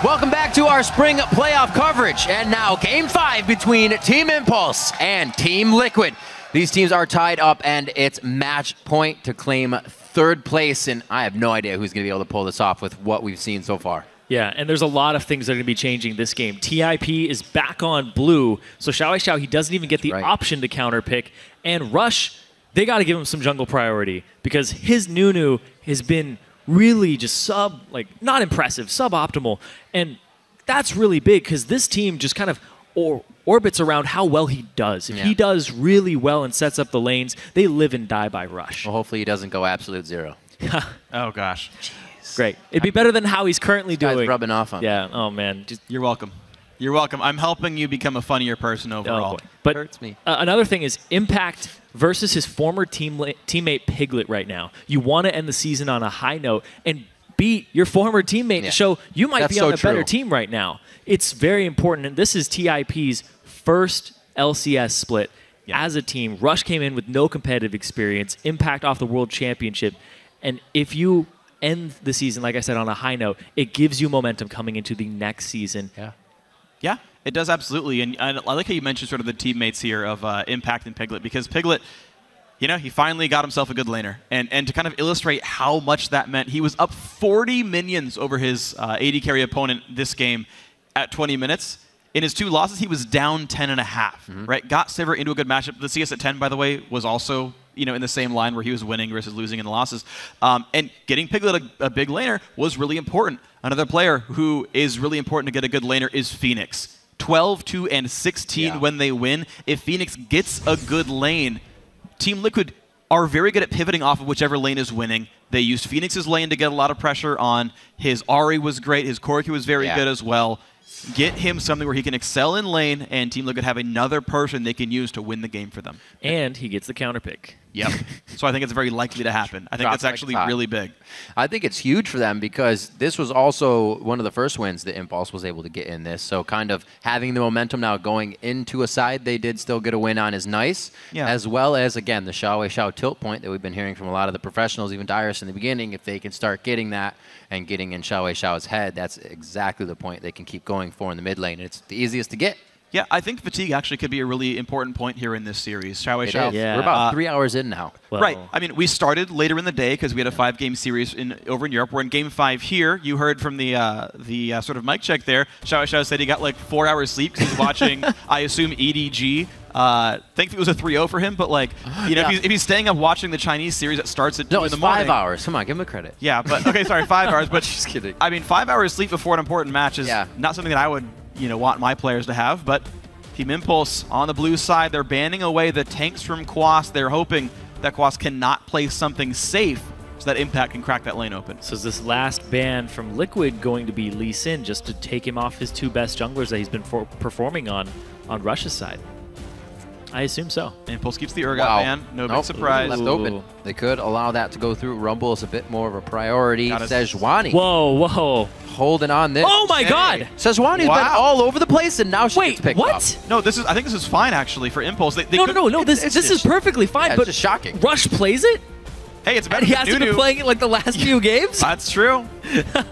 Welcome back to our spring playoff coverage. And now Game 5 between Team Impulse and Team Liquid. These teams are tied up, and it's match point to claim third place. And I have no idea who's going to be able to pull this off with what we've seen so far. Yeah, and there's a lot of things that are going to be changing this game. TIP is back on blue, so Xiao, he doesn't even get the option to counter pick. And Rush, they got to give him some jungle priority because his Nunu has been really just not impressive, suboptimal. And that's really big because this team just kind of orbits around how well he does. If he does really well and sets up the lanes, they live and die by Rush. Well, hopefully he doesn't go absolute zero. Oh, gosh. Jeez. Great. It'd be better than how he's currently doing. Guy's rubbing off on me. Yeah, oh, man. You're welcome. You're welcome. I'm helping you become a funnier person overall. Oh, but hurts me. Another thing is Impact versus his former teammate Piglet right now. You want to end the season on a high note and beat your former teammate to show you might be on a better team right now. It's very important, and this is TIP's first LCS split as a team. Rush came in with no competitive experience, Impact off the World Championship, and if you end the season, like I said, on a high note, it gives you momentum coming into the next season. Yeah, it does absolutely. And I like how you mentioned sort of the teammates here of Impact and Piglet, because Piglet, you know, he finally got himself a good laner. And to kind of illustrate how much that meant, he was up 40 minions over his AD carry opponent this game at 20 minutes. In his 2 losses, he was down 10.5, right? Got Sivir into a good matchup. The CS at 10, by the way, was also, you know, in the same line where he was winning versus losing in the losses. And getting Piglet a big laner was really important. Another player who is really important to get a good laner is Phoenix. 12, 2, and 16 when they win. If Phoenix gets a good lane, Team Liquid are very good at pivoting off of whichever lane is winning. They used Phoenix's lane to get a lot of pressure on. His Ahri was great. His Corki was very good as well. Get him something where he can excel in lane, and Team Liquid have another person they can use to win the game for them. And he gets the counter pick. Yep. So I think it's very likely to happen. I think that's actually really big. I think it's huge for them because this was also one of the first wins that Impulse was able to get in this. So kind of having the momentum now going into a side they did still get a win on is nice. As well as, again, the Xiao tilt point that we've been hearing from a lot of the professionals, even Dyrus in the beginning. If they can start getting that and getting in Xiao's head, that's exactly the point they can keep going for in the mid lane. It's the easiest to get. Yeah, I think fatigue actually could be a really important point here in this series. Xiao. We're about 3 hours in now. Well, right. I mean, we started later in the day because we had a 5-game series over in Europe. We're in Game 5 here. You heard from the sort of mic check there. Xiao said he got like 4 hours sleep because he's watching, I assume, EDG. Thankfully it was a 3-0 for him, but like, you know, if he's staying up watching the Chinese series that starts at 2 in the morning. No, it's 5 hours. Come on, give him a credit. Yeah, but okay, sorry, 5 hours. But just kidding. I mean, 5 hours sleep before an important match is not something that I would, you know, want my players to have. But Team Impulse on the blue side, they're banning away the tanks from Quas. They're hoping that Quas cannot play something safe so that Impact can crack that lane open. So is this last ban from Liquid going to be Lee Sin just to take him off his 2 best junglers that he's been performing on Rush's side? I assume so. Impulse keeps the Urgot ban. No big surprise. Left open. They could allow that to go through. Rumble is a bit more of a priority. Sejuani. Whoa. Holding on this. Oh my God! Sejuani's been all over the place, and now she gets picked up. No, I think this is fine actually for Impulse. No. This is perfectly fine. Yeah, but it's just shocking. Rush plays it. Hey, it's better. And he hasn't been playing it like the last few games. That's true.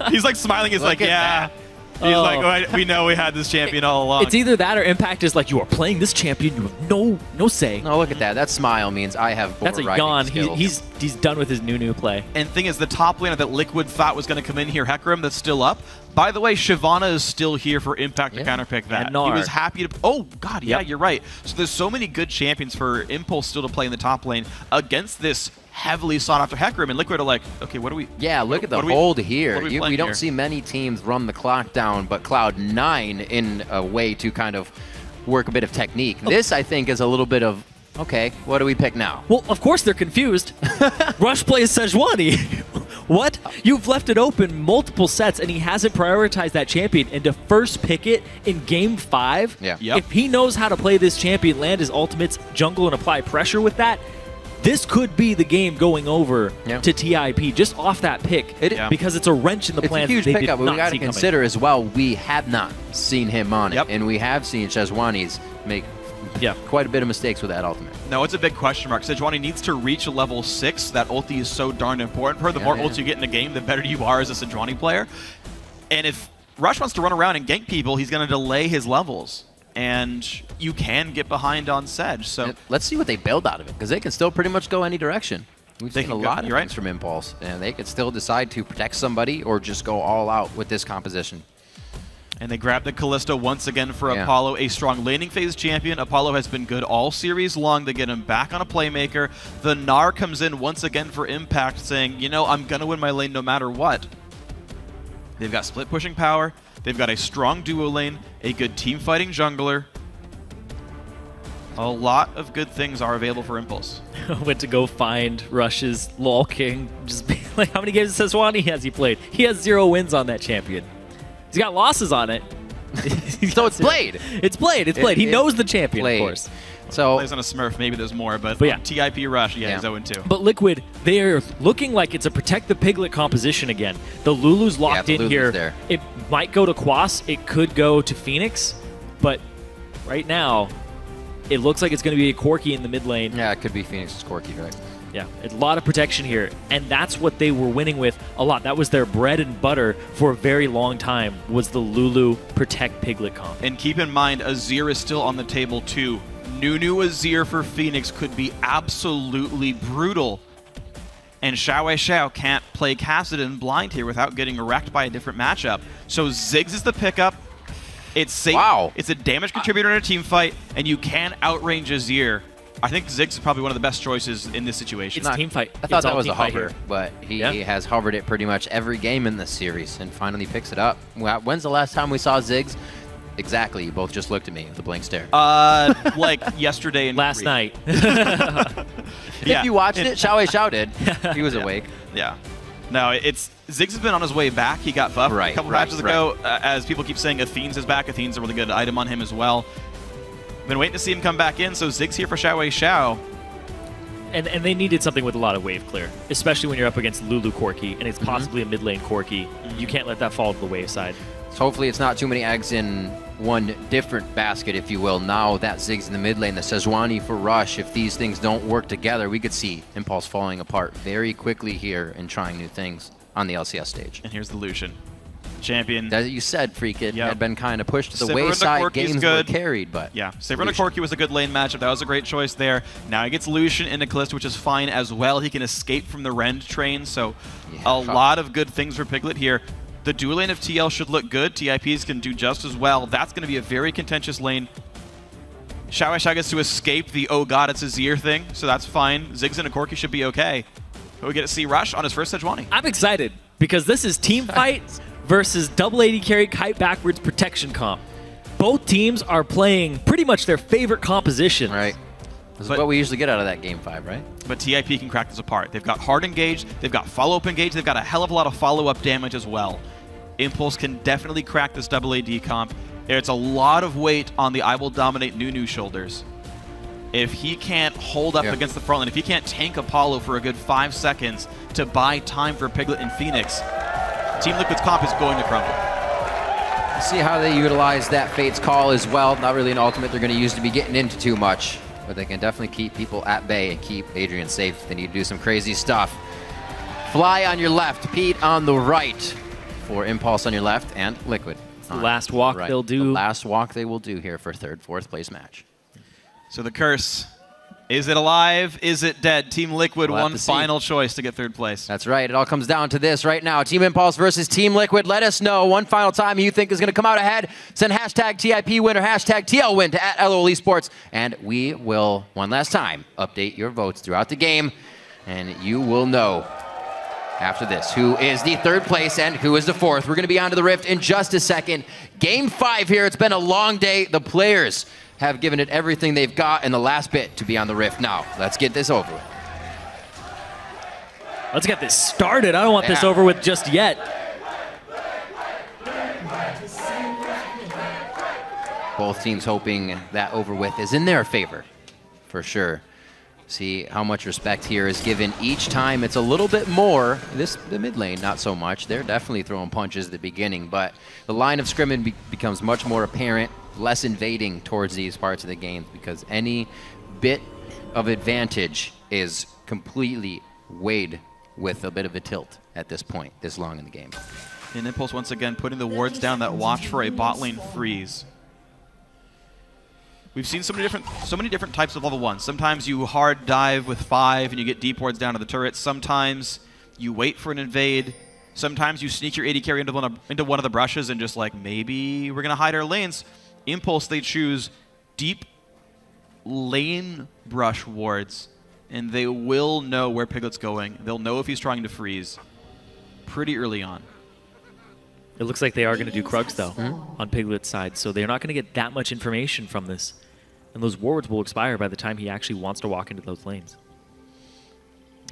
He's like smiling. He's like, yeah. He's like, oh, we know we had this champion all along. It's either that or Impact is like, you are playing this champion. You have no say. No, look at that. That smile means I have That's a yawn. He's done with his Nunu play. And the thing is, the top laner that Liquid thought was going to come in here, Hecarim, that's still up. By the way, Shyvana is still here for Impact to counterpick that. He was happy to... Oh, God, yeah, you're right. So there's so many good champions for Impulse still to play in the top lane against this heavily sought after Hecarim, and Liquid are like, okay, what do we... Yeah, look at the hold here. We don't see many teams run the clock down, but Cloud9 in a way to kind of work a bit of technique. This, I think, is a little bit of, okay, what do we pick now? Well, of course they're confused. Rush plays Sejuani. What? You've left it open multiple sets, and he hasn't prioritized that champion. And to first pick it in Game 5, if he knows how to play this champion, land his ultimates, jungle, and apply pressure with that, this could be the game going over to TIP just off that pick because it's a wrench in the plans. It's a huge pickup, but we got to consider as well, we have not seen him on it, and we have seen Sejuani's make quite a bit of mistakes with that ultimate. No, it's a big question mark. Sejuani needs to reach a level 6. That ulti is so darn important for her. The more ulti you get in the game, the better you are as a Sejuani player. And if Rush wants to run around and gank people, he's going to delay his levels. And you can get behind on Sedge. So let's see what they build out of it, because they can still pretty much go any direction. We've seen a lot of things from Impulse, and they could still decide to protect somebody or just go all out with this composition. And they grab the Kalista once again for Apollo, a strong laning phase champion. Apollo has been good all series long. They get him back on a playmaker. The Gnar comes in once again for Impact, saying, you know, I'm going to win my lane no matter what. They've got split pushing power. They've got a strong duo lane, a good team fighting jungler. A lot of good things are available for Impulse. Went to go find Rush's LoL King. Just be like, how many games of Sejuani has he played? He has 0 wins on that champion. He's got losses on it. So it's played. It's played. It's played. He knows the champion, of course. So plays on a Smurf. Maybe there's more, but yeah. TIP Rush, he's 0-2. But Liquid, they're looking like it's a protect the Piglet composition again. The Lulu's locked in here. There. It might go to Quas. It could go to Phoenix. But right now, it looks like it's going to be a Corki in the mid lane. Yeah, it could be Phoenix's Corki, right? Yeah, a lot of protection here, and that's what they were winning with a lot. That was their bread and butter for a very long time, was the Lulu Protect Piglet comp. And keep in mind, Azir is still on the table too. Nunu Azir for Phoenix could be absolutely brutal. And Xiao can't play Kassadin blind here without getting wrecked by a different matchup. So Ziggs is the pickup. It's safe. Wow. It's a damage contributor in a team fight, and you can outrange Azir. I think Ziggs is probably one of the best choices in this situation. It's team fight. I thought that was a hover, but he has hovered it pretty much every game in this series and finally picks it up. When's the last time we saw Ziggs? Exactly. You both just looked at me with a blank stare. Like yesterday and last night. If you watched it, Xiao did. He was awake. Yeah. No, Ziggs has been on his way back. He got buffed a couple matches ago. As people keep saying, Athene's is back. Athene's a really good item on him as well. Been waiting to see him come back in, so Ziggs here for Xiao. And they needed something with a lot of wave clear, especially when you're up against Lulu Corki, and it's possibly a mid lane Corki. You can't let that fall to the wave side. So hopefully it's not too many eggs in one different basket, if you will. Now that Ziggs in the mid lane, the Sejuani for Rush, if these things don't work together, we could see Impulse falling apart very quickly here and trying new things on the LCS stage. And here's the Lucian. Champion. As you said, Freakin had been kind of pushed to the wayside. Games were carried, but yeah, Saber and Corki was a good lane matchup. That was a great choice there. Now he gets Lucian into Kalista, which is fine as well. He can escape from the Rend train, so a lot of good things for Piglet here. The dual lane of TL should look good. TIPs can do just as well. That's going to be a very contentious lane. Xiao gets to escape the oh god, it's Azir thing, so that's fine. Ziggs and a Corki should be okay. But we get to see Rush on his first Sejuani. I'm excited because this is team fight versus double AD carry kite backwards protection comp. Both teams are playing pretty much their favorite composition. Right. This is what we usually get out of that game 5, right? But TIP can crack this apart. They've got hard engage, they've got follow-up engage, they've got a hell of a lot of follow-up damage as well. Impulse can definitely crack this double AD comp. It's a lot of weight on the I will dominate Nunu's shoulders. If he can't hold up against the front line, if he can't tank Apollo for a good 5 seconds to buy time for Piglet and Phoenix, Team Liquid's comp is going to crumble. See how they utilize that Fate's Call as well. Not really an ultimate they're going to use to be getting into too much, but they can definitely keep people at bay and keep Adrian safe. They need to do some crazy stuff. Fly on your left, Pete on the right for Impulse on your left, and Liquid. The last walk they'll do. The last walk they will do here for 3rd, 4th place match. So the curse. Is it alive? Is it dead? Team Liquid, one final choice to get 3rd place. That's right. It all comes down to this right now. Team Impulse versus Team Liquid. Let us know one final time who you think is going to come out ahead. Send hashtag TIP win or hashtag TL win to @LOL Esports, and we will, one last time, update your votes throughout the game, and you will know after this who is the 3rd place and who is the 4th. We're going to be on to the Rift in just a second. Game 5 here. It's been a long day. The players have given it everything they've got in the last bit to be on the Rift. Now, let's get this over with. Let's get this started. I don't want this over with just yet. Both teams hoping that over with is in their favor, for sure. See how much respect here is given each time. It's a little bit more. The mid lane, not so much. They're definitely throwing punches at the beginning, but the line of scrimmage becomes much more apparent, less invading towards these parts of the game, because any bit of advantage is completely weighed with a bit of a tilt at this point, this long in the game. And Impulse once again putting the wards down that watch for a bot lane freeze. We've seen so many different types of level 1. Sometimes you hard dive with 5 and you get deep wards down to the turrets. Sometimes you wait for an invade. Sometimes you sneak your AD carry into one of the brushes and just like, maybe we're going to hide our lanes. Impulse, they choose deep lane brush wards, and they will know where Piglet's going. They'll know if he's trying to freeze pretty early on. It looks like they are going to do Krugs, though, on Piglet's side, so they're not going to get that much information from this. And those wards will expire by the time he actually wants to walk into those lanes.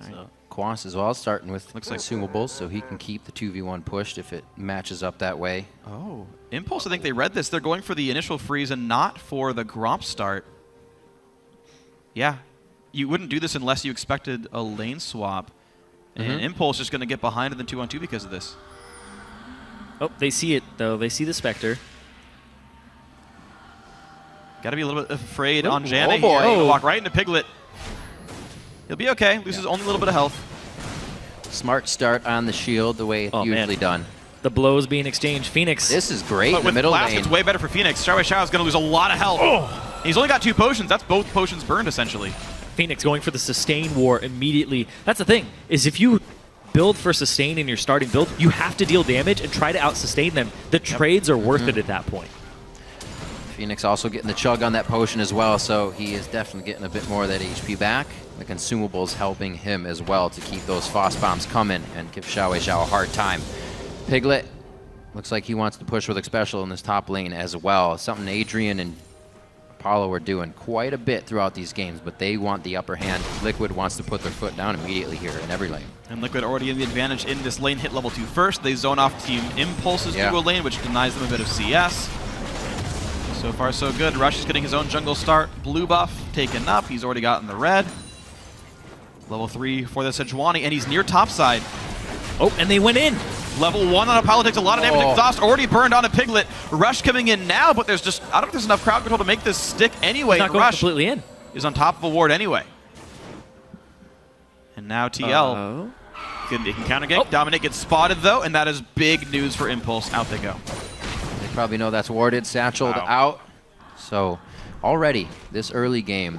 So, Quas as well, starting with consumables, so he can keep the 2v1 pushed if it matches up that way. Oh, Impulse, I think they read this. They're going for the initial freeze and not for the Gromp start. Yeah, you wouldn't do this unless you expected a lane swap. And Impulse just going to get behind in the 2-on-2 because of this. Oh, they see it, though. They see the Spectre. Got to be a little bit afraid on Janna here. Oh. Walk right into Piglet. He'll be okay. Loses only a little bit of health. Smart start on the shield, the way it's usually done. The blows being exchanged. Phoenix. This is great in the middle lane. It's way better for Phoenix. Xiao Xiao is going to lose a lot of health. Oh. He's only got 2 potions. That's both potions burned, essentially. Phoenix going for the sustain war immediately. That's the thing, is if you build for sustain in your starting build, you have to deal damage and try to out-sustain them. The trades are worth it at that point. Phoenix also getting the chug on that potion as well, so he is definitely getting a bit more of that HP back. The consumables helping him as well to keep those Frost Bombs coming and give Xiao Xiao a hard time. Piglet looks like he wants to push with a special in this top lane as well. Something Adrian and Apollo are doing quite a bit throughout these games, but they want the upper hand. Liquid wants to put their foot down immediately here in every lane. And Liquid already in the advantage in this lane, hit level 2 first. They zone off Team Impulse's duo lane, which denies them a bit of CS. So far, so good. Rush is getting his own jungle start. Blue buff taken up. He's already gotten the red. Level 3 for the Sejuani, and he's near top side. Oh, and they went in. Level 1 on Apollo takes a lot of damage. Exhaust already burned on a Piglet. Rush coming in now, but there's just, I don't think there's enough crowd control to make this stick anyway. He's not going completely in. Is on top of a ward anyway. And now TL. He can counter gank. Dominate gets spotted though, and that is big news for Impulse. Out they go. They probably know that's warded, satcheled out. So already this early game,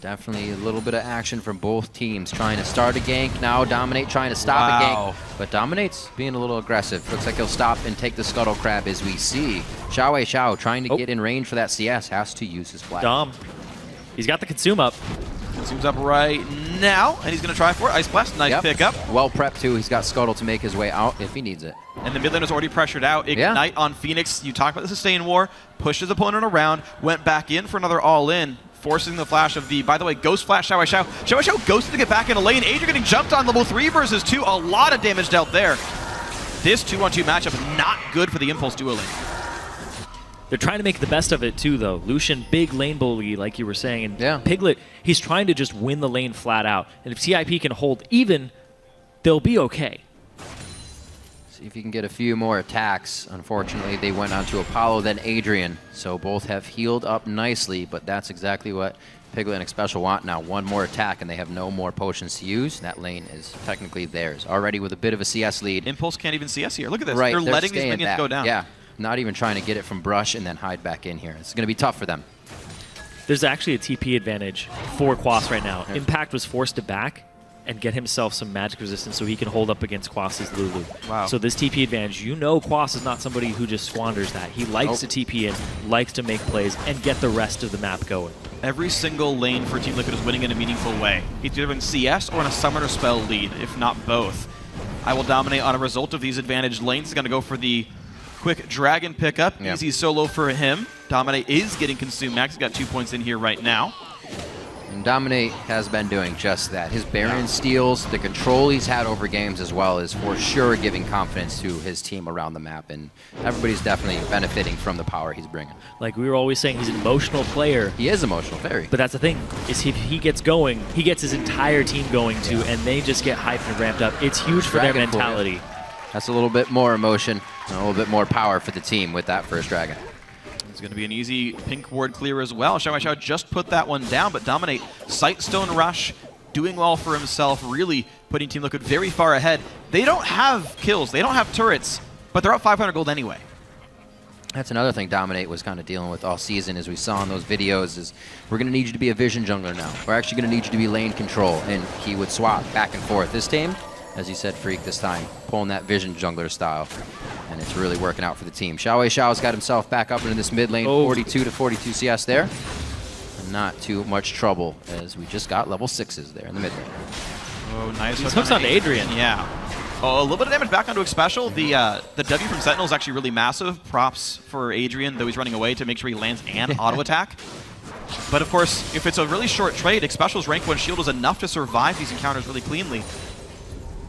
definitely a little bit of action from both teams trying to start a gank. Now Dominate trying to stop a gank, but Dominate's being a little aggressive. Looks like he'll stop and take the Scuttle Crab as we see. Xiao Xiao trying to get in range for that CS, has to use his flash. Dom, he's got the consume up. Consume's up right now, and he's going to try for it. Ice Blast, nice pick up. Well prepped too. He's got Scuttle to make his way out if he needs it. And the mid laner's already pressured out. Ignite on Phoenix. You talk about the sustain war. Pushed his opponent around. Went back in for another all-in. Forcing the flash of the, by the way, Ghost Flash Xiao Xiao. Xiao Xiao ghosted to get back in a lane. Adrian getting jumped on level 3 versus 2. A lot of damage dealt there. This 2-on-2 matchup not good for the Impulse duo lane. They're trying to make the best of it too, though. Lucian, big lane bully, like you were saying. And Piglet, he's trying to just win the lane flat out. And if TIP can hold even, they'll be okay. See if you can get a few more attacks. Unfortunately, they went on to Apollo, then Adrian. So both have healed up nicely, but that's exactly what Piglet and Xpecial want now. One more attack, and they have no more potions to use. That lane is technically theirs. Already with a bit of a CS lead. Impulse can't even CS here. Look at this. They're letting these minions go down. Yeah, not even trying to get it from brush and then hide back in here. It's going to be tough for them. There's actually a TP advantage for Quas right now. Impact was forced to back and get himself some magic resistance so he can hold up against Quas's Lulu. Wow. So this TP advantage, you know Quas is not somebody who just squanders that. He likes to TP in, likes to make plays, and get the rest of the map going. Every single lane for Team Liquid is winning in a meaningful way. He's either in CS or in a summoner spell lead, if not both. I will dominate on a result of these advantaged lanes. He's going to go for the quick dragon pickup. Easy solo for him. Dominate is getting consumed max. He's got 2 points in here right now. And Dominate has been doing just that. His Baron steals, the control he's had over games as well is for sure giving confidence to his team around the map, and everybody's definitely benefiting from the power he's bringing. Like we were always saying, he's an emotional player. He is emotional, very. But that's the thing, is if he gets going, he gets his entire team going too, and they just get hyped and ramped up. It's huge for their mentality. That's a little bit more emotion, and a little bit more power for the team with that first dragon. It's going to be an easy pink ward clear as well. Xiao Xiao just put that one down, but Dominate, Sightstone Rush, doing well for himself, really putting Team Liquid very far ahead. They don't have kills, they don't have turrets, but they're up 500 gold anyway. That's another thing Dominate was kind of dealing with all season, as we saw in those videos, is we're going to need you to be a vision jungler now. We're actually going to need you to be lane control, and he would swap back and forth. This team, as you said, Freak this time, pulling that vision jungler style, and it's really working out for the team. Xiao's got himself back up into this mid lane, 42 to 42 CS there. And not too much trouble, as we just got level 6s there in the mid lane. Oh, nice. He's hooked on Adrian. Yeah. Oh, a little bit of damage back onto Xpecial. The W from Sentinel is actually really massive. Props for Adrian, though he's running away, to make sure he lands and auto attack. But of course, if it's a really short trade, Xpecial's rank 1 shield is enough to survive these encounters really cleanly.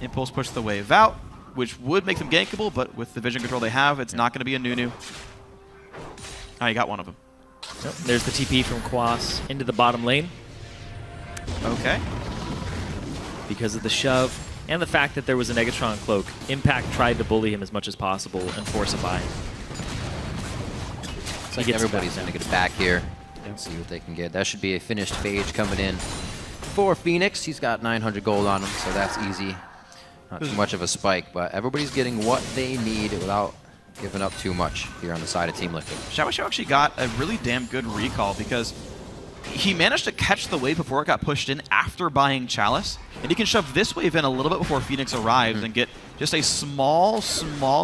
Impulse pushed the wave out, which would make them gankable, but with the vision control they have, it's not going to be a Nunu. Oh, you got one of them. Yep. There's the TP from Quas into the bottom lane. Okay. Because of the shove and the fact that there was a Negatron cloak, Impact tried to bully him as much as possible and force a buy. It's like everybody's going to get it back here. Let's see what they can get. That should be a finished phage coming in for Phoenix. He's got 900 gold on him, so that's easy. Not too much of a spike, but everybody's getting what they need without giving up too much here on the side of Team Liquid. Xiao actually got a really damn good recall because he managed to catch the wave before it got pushed in after buying Chalice, and he can shove this wave in a little bit before Phoenix arrives and get just a small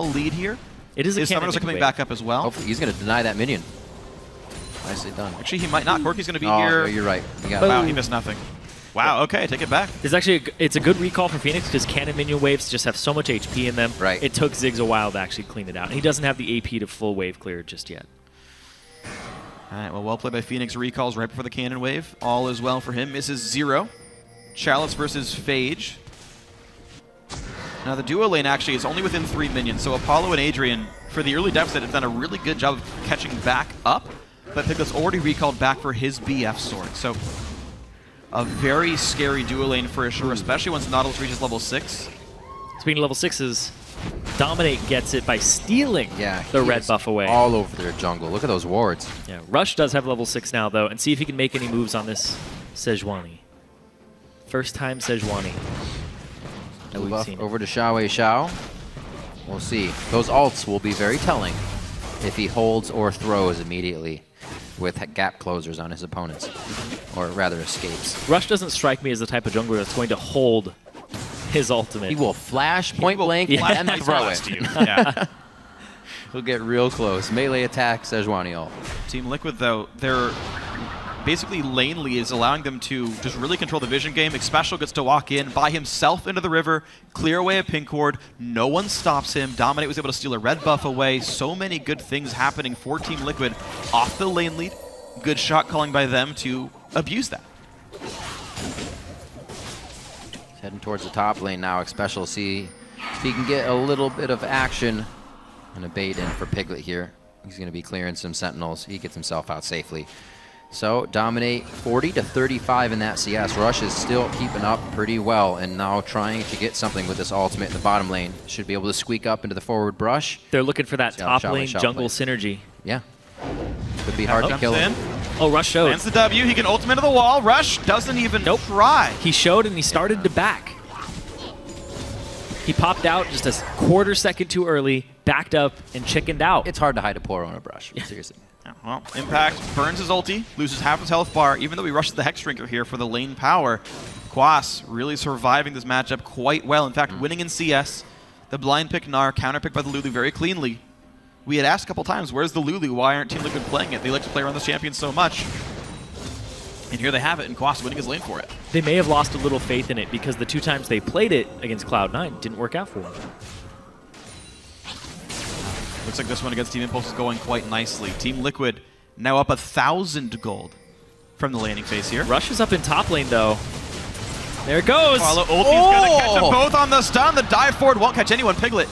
lead here. It is a His summoners are coming back up as well. Hopefully he's going to deny that minion. Nicely done. Actually, he might not. Corky's going to be here. here. Oh, you're right. Wow, he missed nothing. Wow, okay, take it back. It's a good recall for Phoenix because cannon minion waves just have so much HP in them. Right. It took Ziggs a while to actually clean it out. And he doesn't have the AP to full wave clear just yet. All right, well played by Phoenix. Recalls right before the cannon wave. All is well for him. Misses 0. Chalice versus Phage. Now the duo lane actually is only within 3 minions, so Apollo and Adrian, for the early deficit, have done a really good job of catching back up, but Piglet's already recalled back for his BF sword. So a very scary duo lane for sure, especially once Nautilus reaches level 6. Speaking of level 6s, Dominate gets it by stealing the red buff away. All over their jungle. Look at those wards. Yeah, Rush does have level 6 now, though, and see if he can make any moves on this Sejuani. First time Sejuani that we've seen. Over to Xiao. We'll see. Those ults will be very telling if he holds or throws immediately with gap closers on his opponents, or rather escapes. Rush doesn't strike me as the type of jungler that's going to hold his ultimate. He will flash point blank and then throw it. Yeah. He'll get real close. Melee attack, Sejuani ult. Team Liquid, though, they're basically lanely is allowing them to just really control the vision game. Xpecial gets to walk in by himself into the river, clear away a pink ward. No one stops him. Dominate was able to steal a red buff away. So many good things happening for Team Liquid off the lane lead. Good shot calling by them to abuse that. Heading towards the top lane now. Xpecial, see if he can get a little bit of action and a bait in for Piglet here. He's going to be clearing some sentinels. He gets himself out safely. So Dominate 40 to 35 in that CS. Rush is still keeping up pretty well and now trying to get something with this ultimate in the bottom lane. Should be able to squeak up into the forward brush. They're looking for that top lane jungle synergy. Yeah. Could be hard to kill him. Oh, Rush showed. Lands the W. He can ultimate to the wall. Rush doesn't even try. He showed and he started to back. He popped out just a quarter second too early, backed up, and chickened out. It's hard to hide a poor on a brush. Seriously. Yeah, well, Impact burns his ulti, loses half his health bar, even though he rushes the Hex Drinker here for the lane power. Quas really surviving this matchup quite well. In fact, winning in CS. The blind pick Gnar, counter pick by the Lulu very cleanly. We had asked a couple times, where's the Lulu? Why aren't Team Liquid playing it? They like to play around the champion so much. And here they have it, and Quas winning his lane for it. They may have lost a little faith in it because the 2 times they played it against Cloud9 didn't work out for them. Looks like this one against Team Impulse is going quite nicely. Team Liquid now up 1,000 gold from the laning phase here. Rush is up in top lane, though. There it goes. Follow ulti's gonna catch them both on the stun. The dive forward won't catch anyone. Piglet.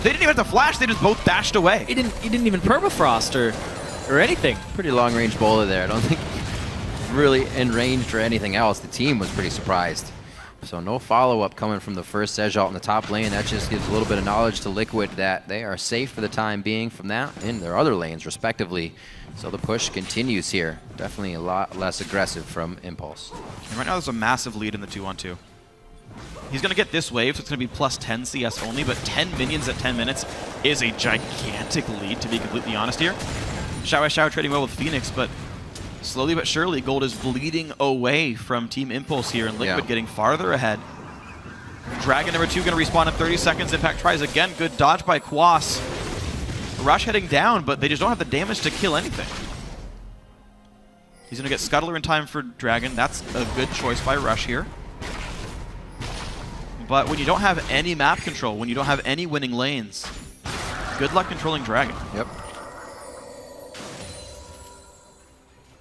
They didn't even have to flash. They just both dashed away. He didn't even permafrost or anything. Pretty long range bowler there. I don't think really in range for anything else. The team was pretty surprised. So no follow-up coming from the first Sejalt in the top lane. That just gives a little bit of knowledge to Liquid that they are safe for the time being from that in their other lanes, respectively. So the push continues here. Definitely a lot less aggressive from Impulse. And right now there's a massive lead in the 2-on-2. He's going to get this wave, so it's going to be plus 10 CS only, but 10 minions at 10 minutes is a gigantic lead, to be completely honest here. Xiao trading well with Phoenix, but slowly but surely, Gold is bleeding away from Team Impulse here, and Liquid getting farther ahead. Dragon number 2 going to respawn in 30 seconds. Impact tries again. Good dodge by Quas. Rush heading down, but they just don't have the damage to kill anything. He's going to get Scuttler in time for Dragon. That's a good choice by Rush here. But when you don't have any map control, when you don't have any winning lanes, good luck controlling Dragon. Yep.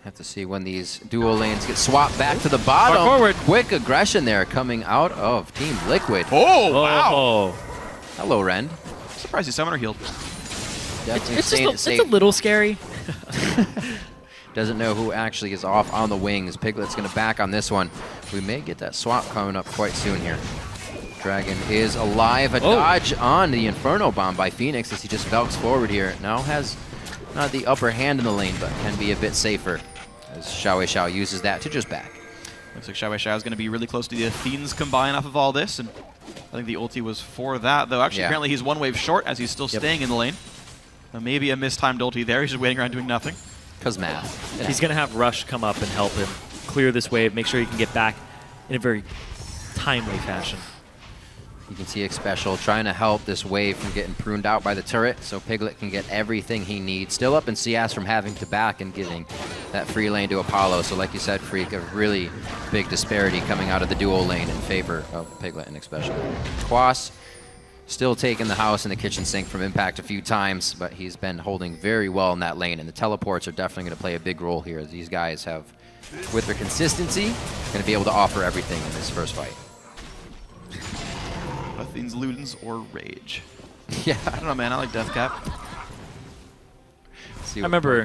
Have to see when these dual lanes get swapped back to the bottom. Forward. Quick aggression there coming out of Team Liquid. Oh, wow. Hello, Rend. Surprised his summoner healed. It's a little scary. Doesn't know who actually is off on the wings. Piglet's going to back on this one. We may get that swap coming up quite soon here. Dragon is alive. A dodge on the Inferno Bomb by Phoenix as he just velks forward here. Now has not the upper hand in the lane, but can be a bit safer as Xiao uses that to just back. Looks like Xiao is going to be really close to the Athene's combine off of all this, and I think the ulti was for that, though actually apparently he's one wave short as he's still staying in the lane. Maybe a mistimed ulti there. He's just waiting around doing nothing. Because math. He's going to have Rush come up and help him clear this wave, make sure he can get back in a very timely fashion. You can see Xpecial trying to help this wave from getting pruned out by the turret so Piglet can get everything he needs. Still up in CS from having to back and giving that free lane to Apollo. So like you said, Freak, a really big disparity coming out of the dual lane in favor of Piglet and Xpecial. Quas still taking the house in the kitchen sink from Impact a few times, but he's been holding very well in that lane. And the teleports are definitely going to play a big role here. These guys have, with their consistency, going to be able to offer everything in this first fight. Athene's Ludens or Rage. Yeah. I don't know, man. I like Deathcap. I remember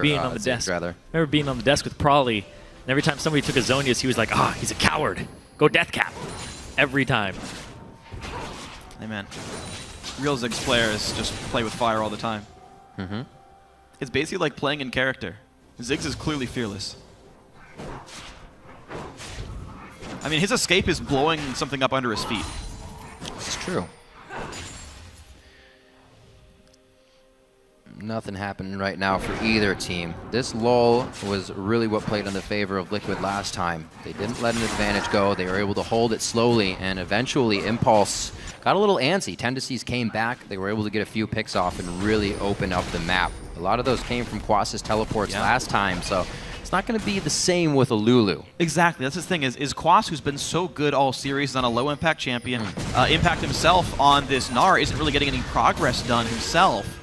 being on the desk. I remember being on the desk with Prawley, and every time somebody took a Zonius, he was like, he's a coward. Go Deathcap. Every time. Hey, man. Real Ziggs players just play with fire all the time. Mm-hmm. It's basically like playing in character. Ziggs is clearly fearless. I mean, his escape is blowing something up under his feet. It's true. Nothing happening right now for either team. This lull was really what played in the favor of Liquid last time. They didn't let an advantage go. They were able to hold it slowly, and eventually Impulse got a little antsy. Tendencies came back. They were able to get a few picks off and really open up the map. A lot of those came from Quas's teleports last time, so it's not going to be the same with a Lulu. Exactly. That's his thing, is Quas, who's been so good all series, on a low-impact champion. Impact himself on this Gnar isn't really getting any progress done himself.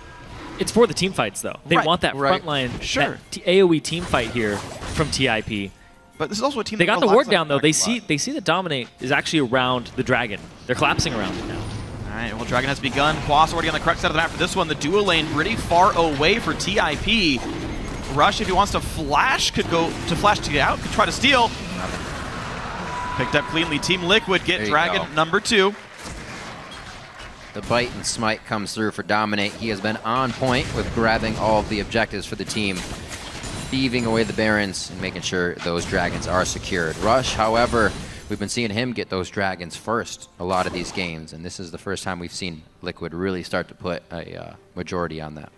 It's for the team fights, though. They want that frontline, that AoE team fight here from TIP. But this is also a team they got the ward down, though. They see the Dominate is actually around the Dragon. They're collapsing around it now. All right, well, Dragon has begun. Quas already on the correct side of the map for this one. The dual lane pretty far away for TIP. Rush, if he wants to flash, could go to flash to get out, could try to steal. Picked up cleanly. Team Liquid get Dragon number 2. The bite and smite comes through for Dominate. He has been on point with grabbing all of the objectives for the team, thieving away the Barons and making sure those Dragons are secured. Rush, however, we've been seeing him get those Dragons first a lot of these games, and this is the first time we've seen Liquid really start to put a majority on that.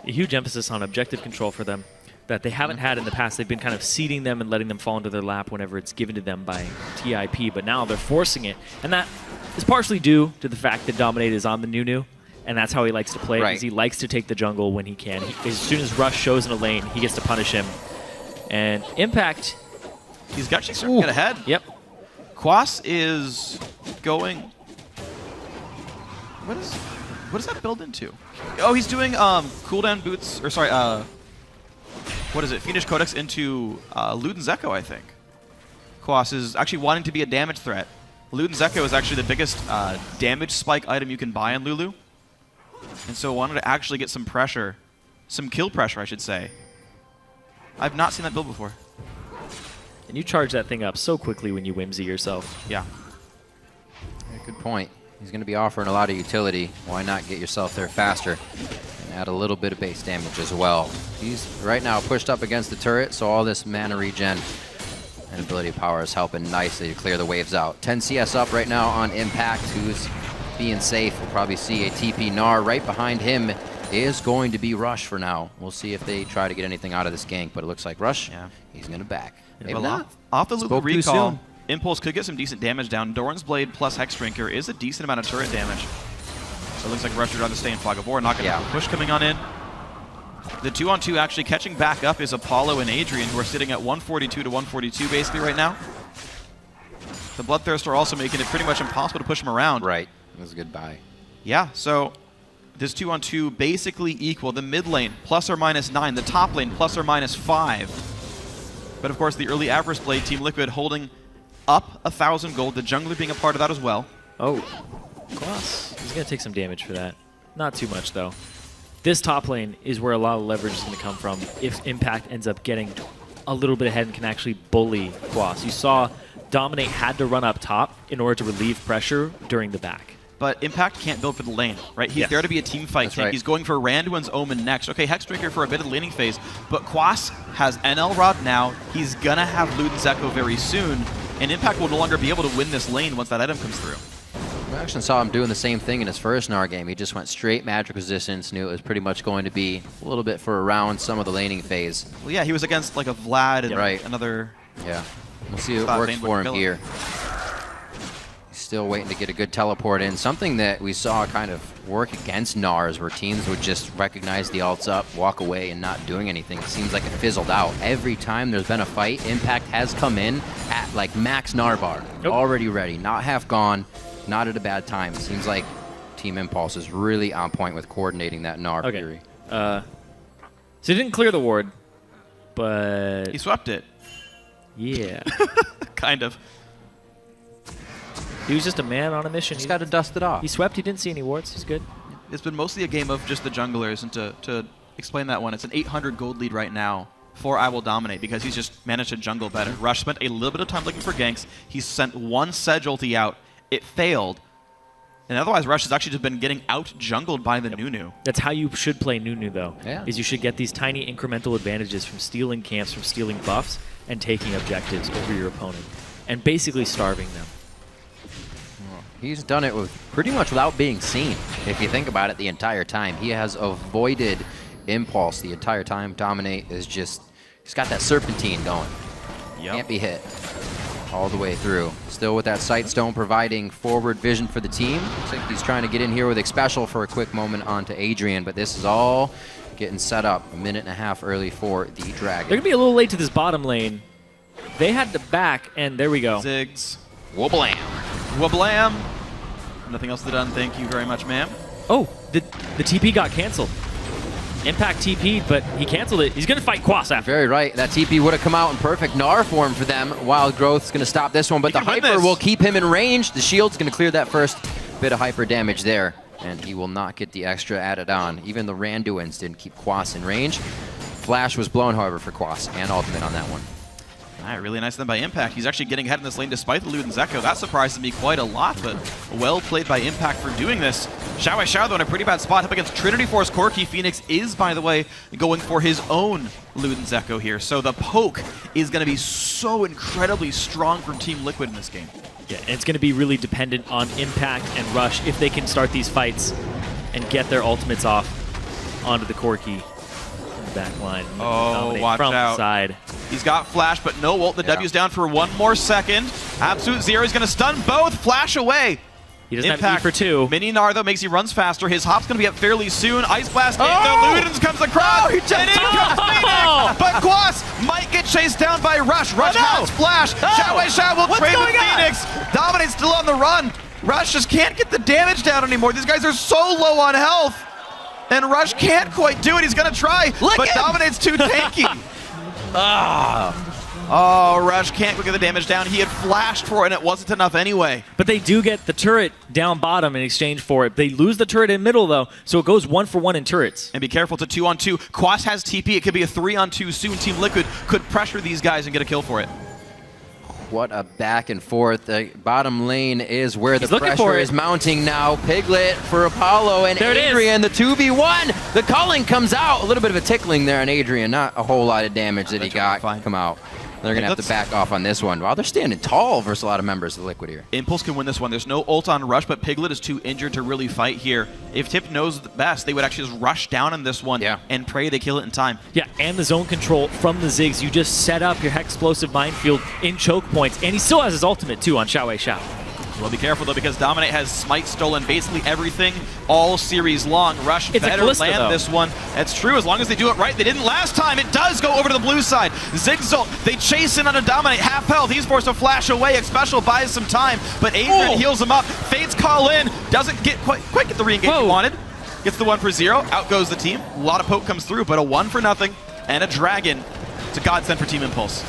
A huge emphasis on objective control for them that they haven't had in the past. They've been kind of seeding them and letting them fall into their lap whenever it's given to them by TIP, but now they're forcing it, and that is partially due to the fact that Dominate is on the Nunu, and that's how he likes to play, because he likes to take the jungle when he can. As soon as Rush shows in a lane, he gets to punish him. And Impact, he's actually starting to get ahead. Yep. Quas is going... What does that build into? Oh, he's doing cooldown boots, or sorry, what is it? Fiendish Codex into Luden's Echo, I think. Quas is actually wanting to be a damage threat. Luden's Echo is actually the biggest damage spike item you can buy in Lulu. And so wanted to actually get some pressure, some kill pressure, I should say. I've not seen that build before. And you charge that thing up so quickly when you whimsy yourself. Yeah. Good point. He's going to be offering a lot of utility. Why not get yourself there faster and add a little bit of base damage as well? He's right now pushed up against the turret, so all this mana regen And ability power is helping nicely to clear the waves out. 10 CS up right now on Impact, who's being safe. We'll probably see a TP Gnar. Right behind him is going to be Rush for now. We'll see if they try to get anything out of this gank, but it looks like Rush, he's going to back. Maybe not. Off the loop recall, Impulse could get some decent damage down. Doran's Blade plus Hexdrinker is a decent amount of turret damage. So it looks like Rush would rather stay in Fog of War, not going to have a push coming on in. The 2-on-2 actually catching back up is Apollo and Adrian, who are sitting at 142 to 142 basically right now. The Bloodthirster also making it pretty much impossible to push him around. Right. That was a good buy. Yeah, so this 2-on-2 basically equal. The mid lane, plus or minus 9. The top lane, plus or minus 5. But of course, the early Avarice Blade, Team Liquid holding up 1,000 gold. The jungler being a part of that as well. Oh, Gloss. He's going to take some damage for that. Not too much, though. This top lane is where a lot of leverage is going to come from if Impact ends up getting a little bit ahead and can actually bully Gloss. You saw Dominate had to run up top in order to relieve pressure during the back. But Impact can't build for the lane, right? He's there to be a team fight tank. Right. He's going for Randuin's Omen next. Okay, Hexdrinker for a bit of the laning phase, but Quas has NL Rod now. He's going to have Luden's Echo very soon, and Impact will no longer be able to win this lane once that item comes through. I actually saw him doing the same thing in his first Gnar game. He just went straight magic resistance, knew it was pretty much going to be a little bit for around some of the laning phase. Well, yeah, he was against like a Vlad and another... Yeah, we'll see if it works for him here. He's still waiting to get a good teleport in. Something that we saw kind of work against Gnars, where teams would just recognize the ults up, walk away, and not doing anything. It seems like it fizzled out. Every time there's been a fight, Impact has come in at like max Gnar bar. Already ready, not half gone. Not at a bad time. It seems like Team Impulse is really on point with coordinating that Gnar fury. So he didn't clear the ward, but... He swept it. Yeah. Kind of. He was just a man on a mission. He's got to dust it off. He swept. He didn't see any wards. He's good. It's been mostly a game of just the junglers. And to explain that one, it's an 800 gold lead right now for I Will Dominate because he's just managed to jungle better. Rush spent a little bit of time looking for ganks. He sent one Sedge ulti out. It failed. And otherwise, Rush has actually just been getting out-jungled by the Nunu. That's how you should play Nunu, though. Is you should get these tiny incremental advantages from stealing camps, from stealing buffs, and taking objectives over your opponent. And basically starving them. Well, he's done it with pretty much without being seen, if you think about it the entire time. He has avoided Impulse the entire time. Dominate is just... He's got that Serpentine going. Can't be hit. All the way through. Still with that Sightstone providing forward vision for the team. Looks like he's trying to get in here with Xpecial for a quick moment onto Adrian, but this is all getting set up a minute and a half early for the Dragon. They're going to be a little late to this bottom lane. They had to back, and there we go. Ziggs. Wablam. Wablam. Nothing else to done. Thank you very much, ma'am. Oh, the TP got canceled. Impact TP'd, but he canceled it. He's going to fight Quas after. Very right. That TP would have come out in perfect Gnar form for them. Wild Growth's going to stop this one, but the Hyper will keep him in range. The shield's going to clear that first bit of Hyper damage there, and he will not get the extra added on. Even the Randuins didn't keep Quas in range. Flash was blown, however, for Quas, and ultimate on that one. All right, really nice then by Impact. He's actually getting ahead in this lane despite the Luden's Echo. That surprises me quite a lot, but well played by Impact for doing this. Xiao, though, in a pretty bad spot up against Trinity Force Corki. Phoenix is, by the way, going for his own Luden's Echo here. So the poke is going to be so incredibly strong from Team Liquid in this game. Yeah, and it's going to be really dependent on Impact and Rush if they can start these fights and get their ultimates off onto the Corki back line. Oh, watch from out. The side. He's got Flash, but no ult. The W's down for one more second. Absolute Zero is going to stun both. Flash away. He doesn't have E for 2. Mini Gnar, though, makes he runs faster. His hop's going to be up fairly soon. Ice Blast. The Ludens comes across. And in comes Phoenix. But Quas might get chased down by Rush. Rush has Flash. Xiao will trade with Phoenix. Dominate's still on the run. Rush just can't get the damage down anymore. These guys are so low on health. And Rush can't quite do it. He's going to try. But Dominate's too tanky. Oh, Rush can't get the damage down. He had flashed for it, and it wasn't enough anyway. But they do get the turret down bottom in exchange for it. They lose the turret in middle, though, so it goes 1-for-1 in turrets. And be careful, it's a 2-on-2. Quas has TP. It could be a 3-on-2 soon. Team Liquid could pressure these guys and get a kill for it. What a back and forth. The bottom lane is where the pressure is mounting now. Piglet for Apollo and Adrian, the 2v1. The culling comes out. A little bit of a tickling there on Adrian. Not a whole lot of damage that he got come out. They're going to have to back off on this one. Wow, they're standing tall versus a lot of members of the Liquid here. Impulse can win this one. There's no ult on Rush, but Piglet is too injured to really fight here. If Tip knows the best, they would actually just rush down on this one and pray they kill it in time. Yeah, and the zone control from the Ziggs. You just set up your Hexplosive Minefield in choke points, and he still has his ultimate, too, on Xiao Wei Xiao. Well, be careful, though, because Dominate has Smite stolen basically everything all series long. Rush better land this one. That's true, as long as they do it right. They didn't last time. It does go over to the blue side. Ziggs, they chase in on a Dominate. Half health. He's forced to flash away. X-Special buys some time, but Adrian heals him up. Fates call in. Doesn't get quite get the re-engage he wanted. Gets the 1 for 0. Out goes the team. A lot of poke comes through, but a 1 for nothing and a Dragon. It's a godsend for Team Impulse.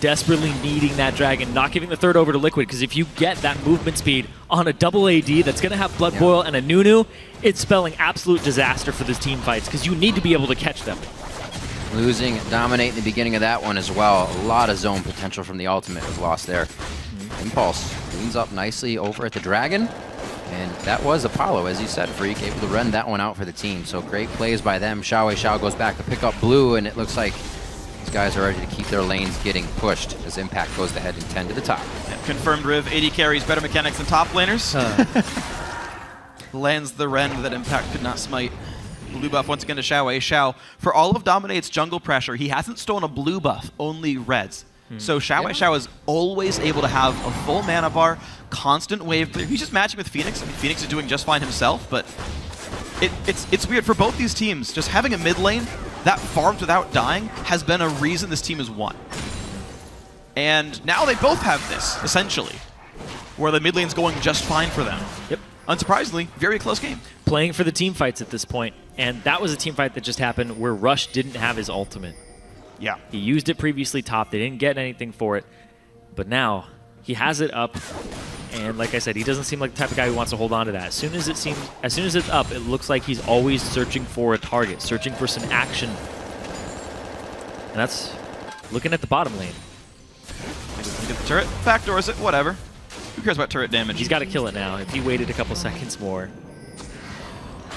Desperately needing that Dragon, not giving the third over to Liquid, because if you get that movement speed on a double AD that's going to have Blood Boil and a Nunu, it's spelling absolute disaster for these team fights, because you need to be able to catch them. Losing Dominate in the beginning of that one as well. A lot of zone potential from the ultimate was lost there. Impulse cleans up nicely over at the Dragon, and that was Apollo, as you said, Freak, able to run that one out for the team. So great plays by them. Xiao Wei Xiao goes back to pick up blue, and it looks like these guys are ready to keep their lanes getting pushed as Impact goes ahead and 10 to the top. Yeah, confirmed Riv, AD carries better mechanics than top laners. Lands the rend that Impact could not smite. Blue buff once again to Xiao Wei Xiao. For all of Dominate's jungle pressure, he hasn't stolen a blue buff, only reds. So Xiao Wei Xiao is always able to have a full mana bar, constant wave clear. He's just matching with Phoenix. I mean, Phoenix is doing just fine himself, but it's weird for both these teams. Just having a mid lane that farms without dying has been a reason this team has won. And now they both have this, essentially, where the mid lane's going just fine for them. Yep. Unsurprisingly, very close game. Playing for the team fights at this point, and that was a team fight that just happened where Rush didn't have his ultimate. Yeah. He used it previously top, they didn't get anything for it, but now he has it up, and like I said, he doesn't seem like the type of guy who wants to hold on to that. As soon as it's up, it looks like he's always searching for a target, searching for some action. And that's looking at the bottom lane. Get the turret, backdoors it, whatever. Who cares about turret damage? He's got to kill it now. If he waited a couple seconds more.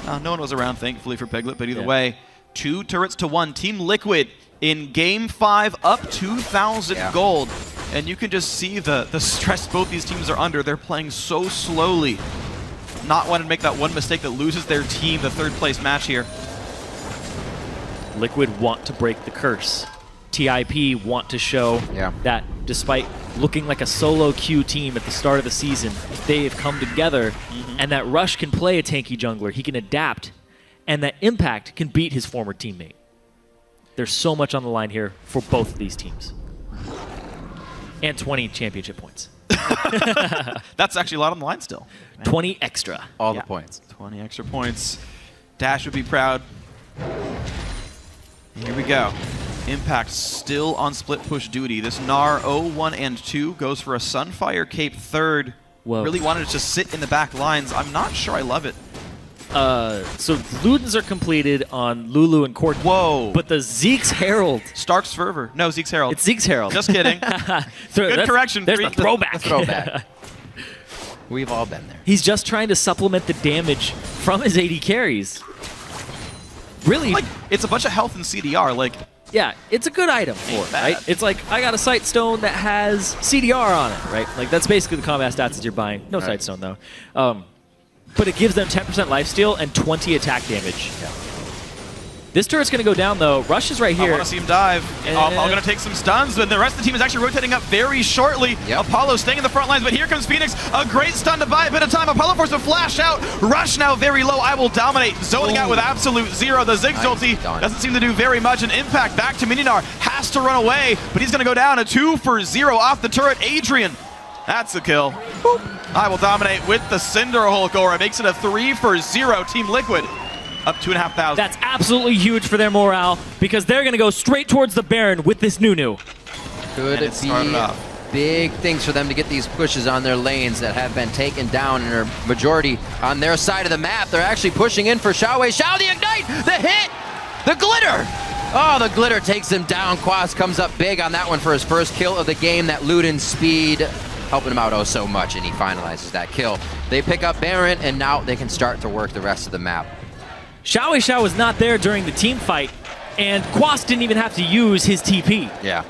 No one was around, thankfully, for Piglet, but either way, 2 turrets to 1. Team Liquid in Game 5 up 2,000 gold. And you can just see the stress both these teams are under. They're playing so slowly. Not wanting to make that one mistake that loses their team the third place match here. Liquid want to break the curse. TIP want to show that despite looking like a solo queue team at the start of the season, they have come together, and that Rush can play a tanky jungler, he can adapt, and that Impact can beat his former teammate. There's so much on the line here for both of these teams. And 20 championship points. That's actually a lot on the line still. 20 extra. All the points. 20 extra points. Dash would be proud. Here we go. Impact still on split push duty. This Gnar 0-1 and 2 goes for a Sunfire Cape third. Whoa. Really wanted to just sit in the back lines. I'm not sure I love it. So Ludens are completed on Lulu and Corki. Whoa. But the Zeke's Herald. Stark's Fervor. No, Zeke's Herald. It's Zeke's Herald. Just kidding. Good correction. There's the throwback. The throwback. We've all been there. He's just trying to supplement the damage from his AD carries. Really? Like, it's a bunch of health and CDR. Like, yeah, it's a good item for it, right? It's like, I got a Sightstone that has CDR on it, right? Like, that's basically the combat stats that you're buying. No Sightstone, though. But it gives them 10% lifesteal and 20 attack damage. Yeah. This turret's going to go down, though. Rush is right here. I want to see him dive. I'm going to take some stuns, but the rest of the team is actually rotating up very shortly. Apollo staying in the front lines, but here comes Phoenix. A great stun to buy a bit of time. Apollo forced to flash out. Rush now very low. I will dominate. Zoning out with absolute zero. The Ziggs ulti doesn't seem to do very much. An impact back to Mininar. Has to run away, but he's going to go down. A 2 for 0 off the turret. Adrian. That's a kill. Boop. I will dominate with the Cinder Hulk Aura. Makes it a 3 for 0. Team Liquid. Up 2,500. That's absolutely huge for their morale, because they're going to go straight towards the Baron with this Nunu. Could it be big things for them to get these pushes on their lanes that have been taken down and are majority on their side of the map? They're actually pushing in for Xiao Wei Xiao. The ignite! The hit! The glitter! Oh, the glitter takes him down. Quas comes up big on that one for his first kill of the game. That Luden's speed helping him out oh so much, and he finalizes that kill. They pick up Baron, and now they can start to work the rest of the map. Xiao Wei Xiao was not there during the team fight, and Quas didn't even have to use his TP. Yeah.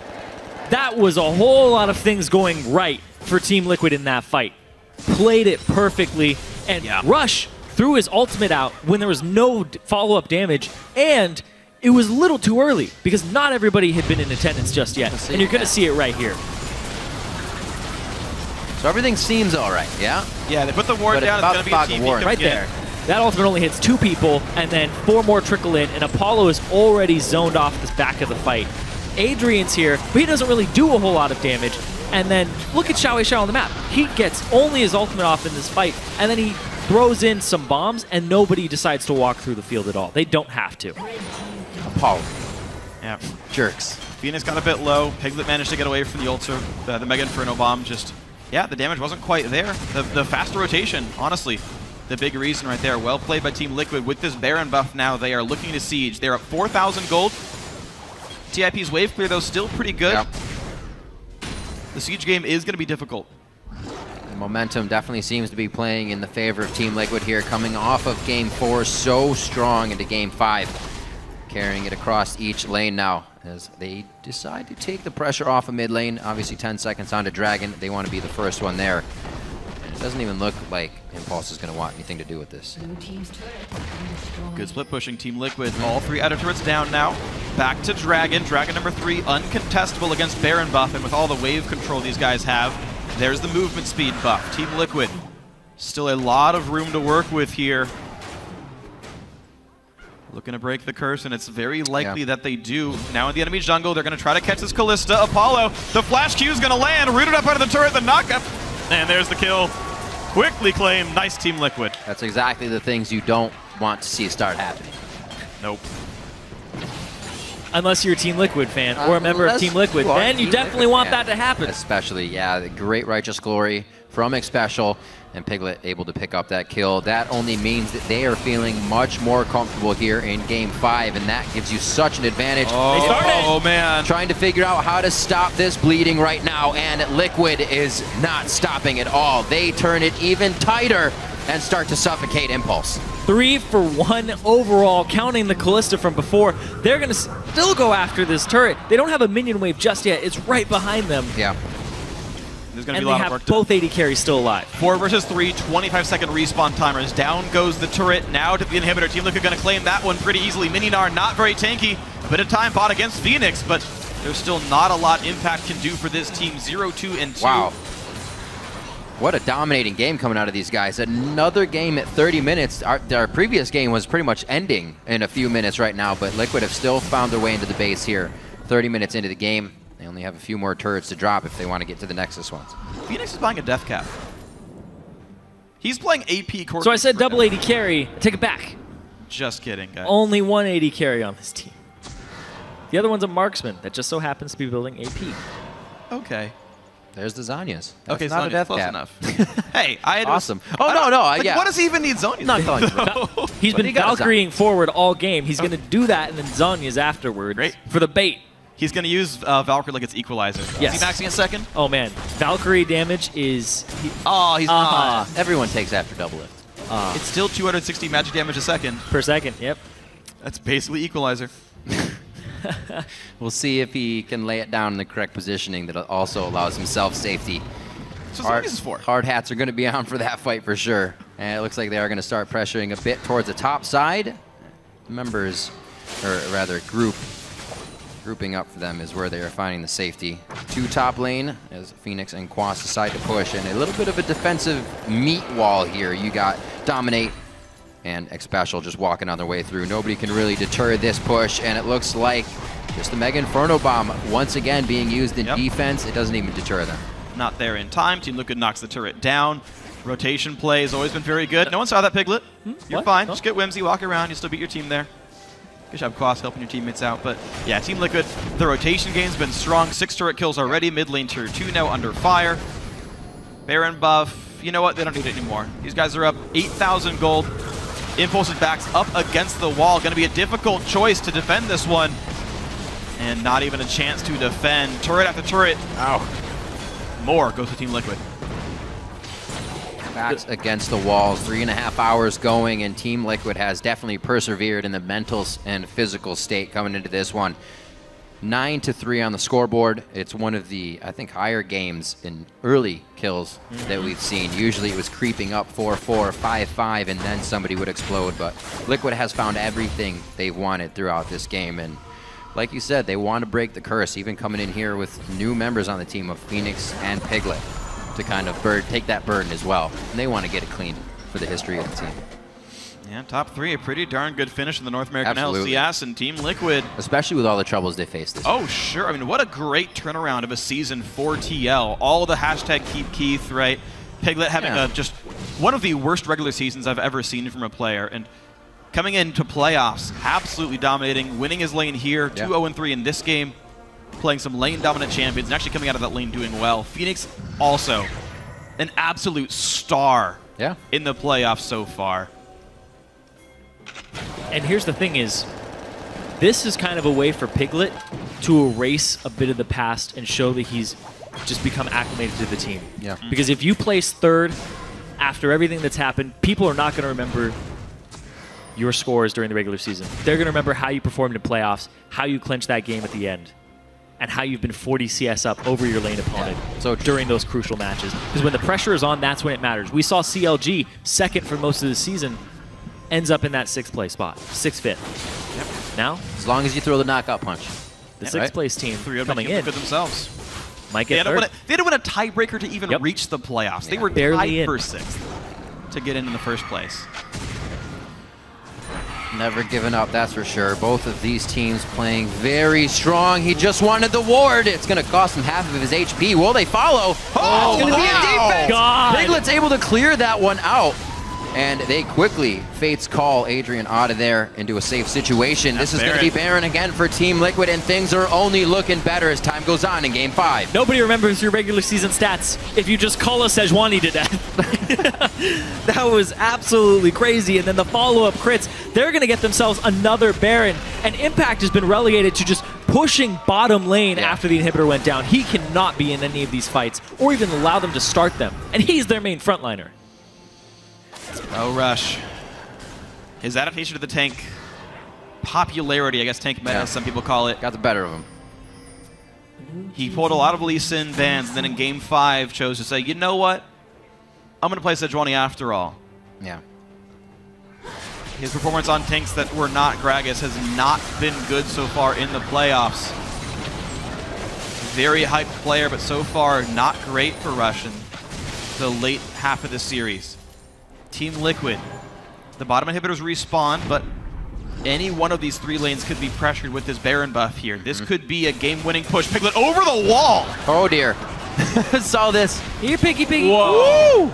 That was a whole lot of things going right for Team Liquid in that fight. Played it perfectly, and Rush threw his ultimate out when there was no follow-up damage, and it was a little too early because not everybody had been in attendance just yet, and you're going to see it right here. So everything seems all right, yeah? Yeah, they put the ward down. It's going to be a team right there. That ultimate only hits 2 people, and then 4 more trickle in, and Apollo is already zoned off the back of the fight. Adrian's here, but he doesn't really do a whole lot of damage. And then look at Xiao Xiao on the map. He gets only his ultimate off in this fight, and then he throws in some bombs, and nobody decides to walk through the field at all. They don't have to. Apollo. Yeah. Jerks. Phoenix got a bit low. Piglet managed to get away from the ultra. The Mega Inferno bomb just, the damage wasn't quite there. The faster rotation, honestly, the big reason right there. Well played by Team Liquid. With this Baron buff now, they are looking to siege. They're at 4,000 gold. TIP's wave clear, though, still pretty good. Yep. The siege game is going to be difficult. The momentum definitely seems to be playing in the favor of Team Liquid here, coming off of Game 4 so strong into Game 5. Carrying it across each lane now as they decide to take the pressure off of mid lane. Obviously 10 seconds onto Dragon. They want to be the first one there. And it doesn't even look like Impulse is going to want anything to do with this. Good split pushing Team Liquid. All 3 outer turrets down now. Back to Dragon. Dragon number 3, uncontestable against Baron buff, and with all the wave control these guys have, there's the movement speed buff. Team Liquid, still a lot of room to work with here. Looking to break the curse, and it's very likely that they do. Now in the enemy jungle, they're going to try to catch this Kalista. Apollo, the flash Q is going to land, rooted up out of the turret, the knockup, and there's the kill. Quickly claimed. Nice Team Liquid. That's exactly the things you don't want to see start happening. Nope. Unless you're a Team Liquid fan or a member of Team Liquid, then you definitely want that to happen. Especially, the great Righteous Glory from Xpecial, and Piglet able to pick up that kill. That only means that they are feeling much more comfortable here in Game 5, and that gives you such an advantage. Oh man. Trying to figure out how to stop this bleeding right now, and Liquid is not stopping at all. They turn it even tighter and start to suffocate Impulse. 3 for 1 overall, counting the Kalista from before. They're going to still go after this turret. They don't have a minion wave just yet. It's right behind them. Yeah. There's going to be a lot of work both AD carries still alive. 4 versus 3, 25-second respawn timers. Down goes the turret. Now to the inhibitor. Team Liquid going to claim that one pretty easily. Mininar not very tanky. A bit of time bought against Phoenix, but there's still not a lot Impact can do for this team. 0-2 and 2. Wow. What a dominating game coming out of these guys. Another game at 30 minutes. Our previous game was pretty much ending in a few minutes right now, but Liquid have still found their way into the base here. 30 minutes into the game. They only have a few more turrets to drop if they want to get to the Nexus ones. Phoenix is buying a death cap. He's playing AP core. So I said double AD carry. Take it back. Just kidding, guys. Only 1 AD carry on this team. The other one's a marksman that just so happens to be building AP. Okay. There's the Zhonya's. Okay, not Zhonya's a death close cap. enough. Hey, I had awesome. Oh no, What does he even need Zhonya's? Not calling you. He's been Valkyrieing forward all game. He's going to do that and then Zhonya's afterwards. Great. For the bait. He's going to use Valkyrie like it's equalizer. Yes. Is he maxing a second? Oh man, Valkyrie damage is. He's not. Everyone takes after double lift. It's still 260 magic damage a second. Per second, yep. That's basically equalizer. We'll see if he can lay it down in the correct positioning that also allows himself safety. So what is for? Hard hats are going to be on for that fight for sure. And it looks like they are going to start pressuring a bit towards the top side. Members, or rather grouping up for them is where they are finding the safety. 2 top lane as Phoenix and Quas decide to push. And a little bit of a defensive meat wall here. You got Dominate and Xpecial just walking on their way through. Nobody can really deter this push, and it looks like just the Mega Inferno Bomb once again being used in defense. It doesn't even deter them. Not there in time. Team Liquid knocks the turret down. Rotation play has always been very good. No one saw that, Piglet. You're fine. Just get whimsy, walk around. You still beat your team there. Good job, Quas, helping your teammates out. But yeah, Team Liquid, the rotation game's been strong. 6 turret kills already. Mid lane tier 2 now under fire. Baron buff. You know what? They don't need it anymore. These guys are up 8,000 gold. Impulse's back's up against the wall. Going to be a difficult choice to defend this one. And not even a chance to defend. Turret after turret. Ow. More goes to Team Liquid. Backs against the walls. 3.5 hours going, and Team Liquid has definitely persevered in the mental and physical state coming into this one. 9-3 on the scoreboard. It's one of the, I think, higher games in early kills that we've seen. Usually it was creeping up 4-4, 5-5, and then somebody would explode. But Liquid has found everything they've wanted throughout this game. And like you said, they want to break the curse, even coming in here with new members on the team of Phoenix and Piglet to kind of take that burden as well. And they want to get it clean for the history of the team. Yeah, top 3, a pretty darn good finish in the North American Absolutely. LCS, and Team Liquid. Especially with all the troubles they faced this year. Oh, sure. I mean, what a great turnaround of a season for TL. All the hashtag Keep Keith, right? Piglet having just one of the worst regular seasons I've ever seen from a player. And coming into playoffs, absolutely dominating, winning his lane here, 2-0-3 in this game, playing some lane-dominant champions, and actually coming out of that lane doing well. Phoenix also an absolute star in the playoffs so far. And here's the thing is, this is kind of a way for Piglet to erase a bit of the past and show that he's just become acclimated to the team. Yeah. Because if you place 3rd after everything that's happened, people are not going to remember your scores during the regular season. They're going to remember how you performed in playoffs, how you clinched that game at the end, and how you've been 40 CS up over your lane opponent during those crucial matches. Because when the pressure is on, that's when it matters. We saw CLG 2nd for most of the season, ends up in that 6th place spot, 6th, 5th. Yep. Now, as long as you throw the knockout punch. The 6th place team coming in good themselves. Might get they had to win a tiebreaker to even reach the playoffs. They were tied for 6th to get in the first place. Never given up, that's for sure. Both of these teams playing very strong. He just wanted the ward. It's going to cost him half of his HP. Will they follow? Oh, it's going to be a defense. God. Piglet's able to clear that one out. And they quickly Fates call Adrian out of there into a safe situation. This is going to be Baron again for Team Liquid, and things are only looking better as time goes on in Game 5. Nobody remembers your regular season stats if you just call a Sejuani to death. That was absolutely crazy. And then the follow-up crits, they're going to get themselves another Baron. And Impact has been relegated to just pushing bottom lane after the inhibitor went down. He cannot be in any of these fights or even allow them to start them. And he's their main frontliner. Oh, Rush. His adaptation to the tank popularity, I guess tank meta, as some people call it. Got the better of him. He pulled a lot of Lee Sin bans, and then in Game 5 chose to say, you know what? I'm going to play Sejuani after all. Yeah. His performance on tanks that were not Gragas has not been good so far in the playoffs. Very hyped player, but so far not great for Russian the late half of the series. Team Liquid. The bottom inhibitors respawn, but any one of these 3 lanes could be pressured with this Baron buff here. This could be a game-winning push. Piglet over the wall! Oh, dear. Saw this. Here, Piggy Piggy. Whoa! Woo!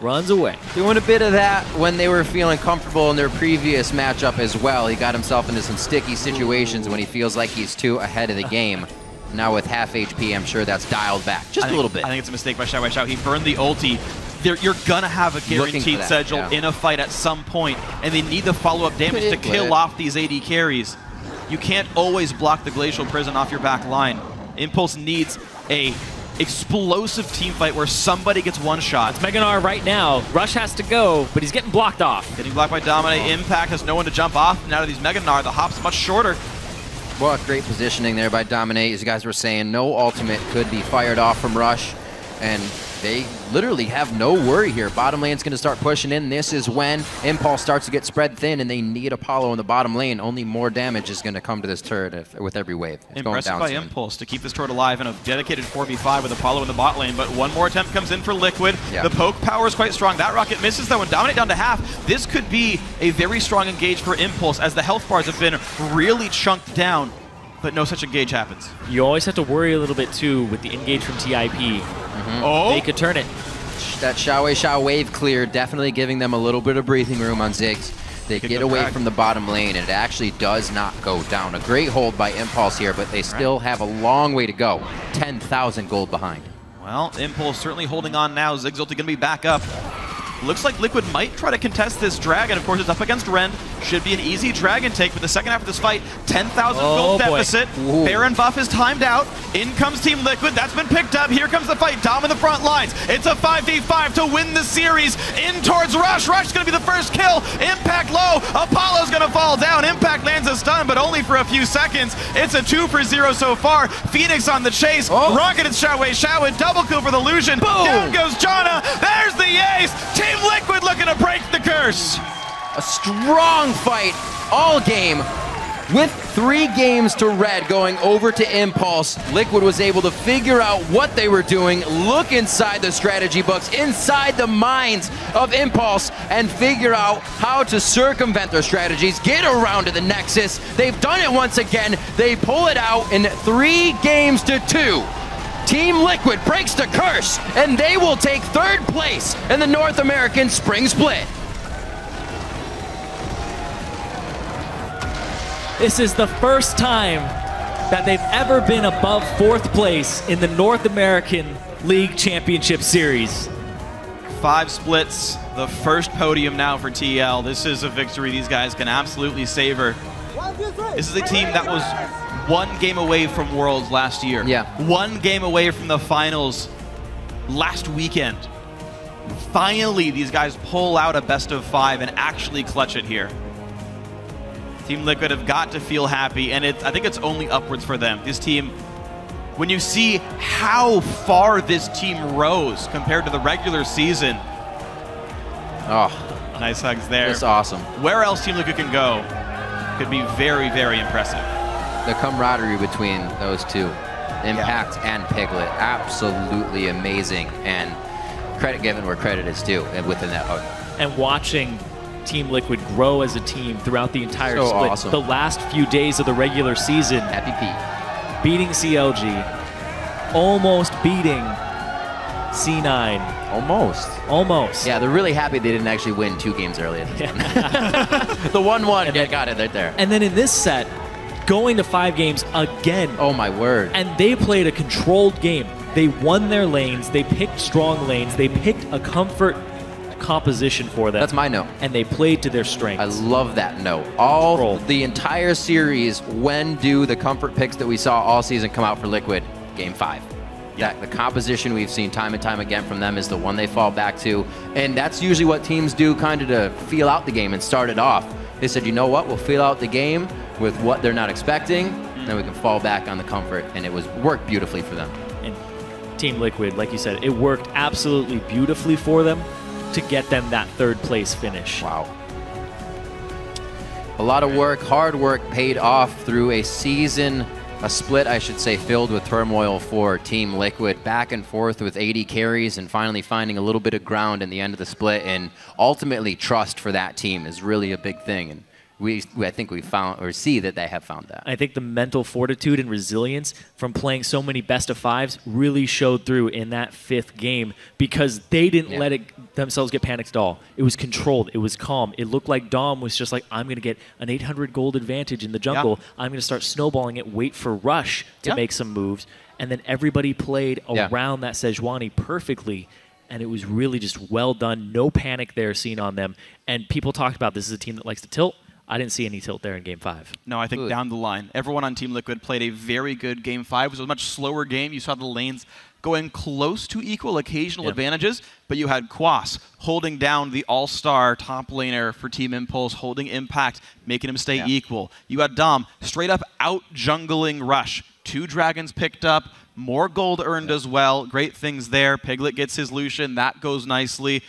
Runs away. Doing a bit of that when they were feeling comfortable in their previous matchup as well. He got himself into some sticky situations when he feels like he's too ahead of the game. Now with half HP, I'm sure that's dialed back just a little bit. I think it's a mistake by Xiao. He burned the ulti. You're going to have a guaranteed Sigil in a fight at some point, and they need the follow-up damage to kill off these AD carries. You can't always block the Glacial Prison off your back line. Impulse needs a explosive team fight where somebody gets one shot. It's Meganar right now. Rush has to go, but he's getting blocked off. Getting blocked by Domine. Impact has no one to jump off. Now to these Meganar, the hop's much shorter. What great positioning there by Dominate. As you guys were saying, no ultimate could be fired off from Rush, and they literally have no worry here. Bottom lane's going to start pushing in. This is when Impulse starts to get spread thin, and they need Apollo in the bottom lane. Only more damage is going to come to this turret with every wave. It's impressive going by down Impulse to keep this turret alive in a dedicated 4v5 with Apollo in the bot lane, but one more attempt comes in for Liquid. The poke power is quite strong. That rocket misses though, and Dominate down to half. This could be a very strong engage for Impulse as the health bars have been really chunked down, but no such engage happens. You always have to worry a little bit too with the engage from TIP. Oh! They could turn it. That Xiao wave clear, definitely giving them a little bit of breathing room on Ziggs. They get away from the bottom lane, and it actually does not go down. A great hold by Impulse here, but they still have a long way to go. 10,000 gold behind. Well, Impulse certainly holding on now. Ziggs ulti going to be back up. Looks like Liquid might try to contest this Dragon. Of course, it's up against Rend. Should be an easy Dragon take, but the second half of this fight, 10,000 gold deficit. Baron buff is timed out. In comes Team Liquid. That's been picked up. Here comes the fight. Dom in the front lines. It's a 5v5 to win the series. In towards Rush. Rush is going to be the first kill. Impact low. Apollo's going to fall down. Impact lands a stun, but only for a few seconds. It's a 2-for-0 so far. Phoenix on the chase. Rocket and Xiaowei. Xiaowei double kill for the illusion. Boom. Down goes Janna. There's the ace. Team Liquid looking to break the curse. A strong fight all game. With 3 games to Red going over to Impulse, Liquid was able to figure out what they were doing, look inside the strategy books, inside the minds of Impulse, and figure out how to circumvent their strategies, get around to the Nexus. They've done it once again. They pull it out in 3 games to 2. Team Liquid breaks the curse, and they will take 3rd place in the North American Spring Split. This is the first time that they've ever been above 4th place in the North American League Championship Series. 5 splits, the first podium now for TL. This is a victory these guys can absolutely savor. This is a team that was 1 game away from Worlds last year. Yeah. 1 game away from the finals last weekend. Finally, these guys pull out a best of 5 and actually clutch it here. Team Liquid have got to feel happy, and I think it's only upwards for them. This team, when you see how far this team rose compared to the regular season. Oh, nice hugs there. That's awesome. Where else Team Liquid can go could be very, very impressive. The camaraderie between those two, Impact and Piglet, absolutely amazing, and credit given where credit is due within that. And watching Team Liquid grow as a team throughout the entire split. Awesome. The last few days of the regular season. Happy Pete. Beating CLG. Almost beating C9. Almost. Yeah, they're really happy they didn't actually win 2 games earlier. The 1-1, got it right there. And then in this set, going to 5 games again. Oh my word. And they played a controlled game. They won their lanes, they picked strong lanes, they picked a comfort composition for them. That's my note. And they played to their strengths. I love that note. The entire series, when do the comfort picks that we saw all season come out for Liquid? Game 5. That the composition we've seen time and time again from them is the one they fall back to. And that's usually what teams do kind of to feel out the game and start it off. They said, you know what, we'll feel out the game with what they're not expecting, then we can fall back on the comfort, and it worked beautifully for them. And Team Liquid, like you said, it worked absolutely beautifully for them to get them that 3rd place finish. Wow. A lot of work, hard work paid off through a season, a split, I should say, filled with turmoil for Team Liquid. Back and forth with 80 carries and finally finding a little bit of ground in the end of the split. And ultimately, trust for that team is really a big thing. And I think we found, or see that they have found that. I think the mental fortitude and resilience from playing so many best of 5s really showed through in that 5th game because they didn't let themselves get panicked at all. It was controlled. It was calm. It looked like Dom was just like, I'm going to get an 800 gold advantage in the jungle. I'm going to start snowballing it, wait for Rush to make some moves. And then everybody played around that Sejuani perfectly. And it was really just well done. No panic there seen on them. And people talked about this is a team that likes to tilt. I didn't see any tilt there in Game 5. No, I think down the line. Everyone on Team Liquid played a very good Game 5. It was a much slower game. You saw the lanes going close to equal, occasional advantages, but you had Quas holding down the all-star top laner for Team Impulse, holding Impact, making him stay equal. You had Dom straight up out-jungling Rush. 2 dragons picked up, more gold earned as well. Great things there. Piglet gets his Lucian. That goes nicely.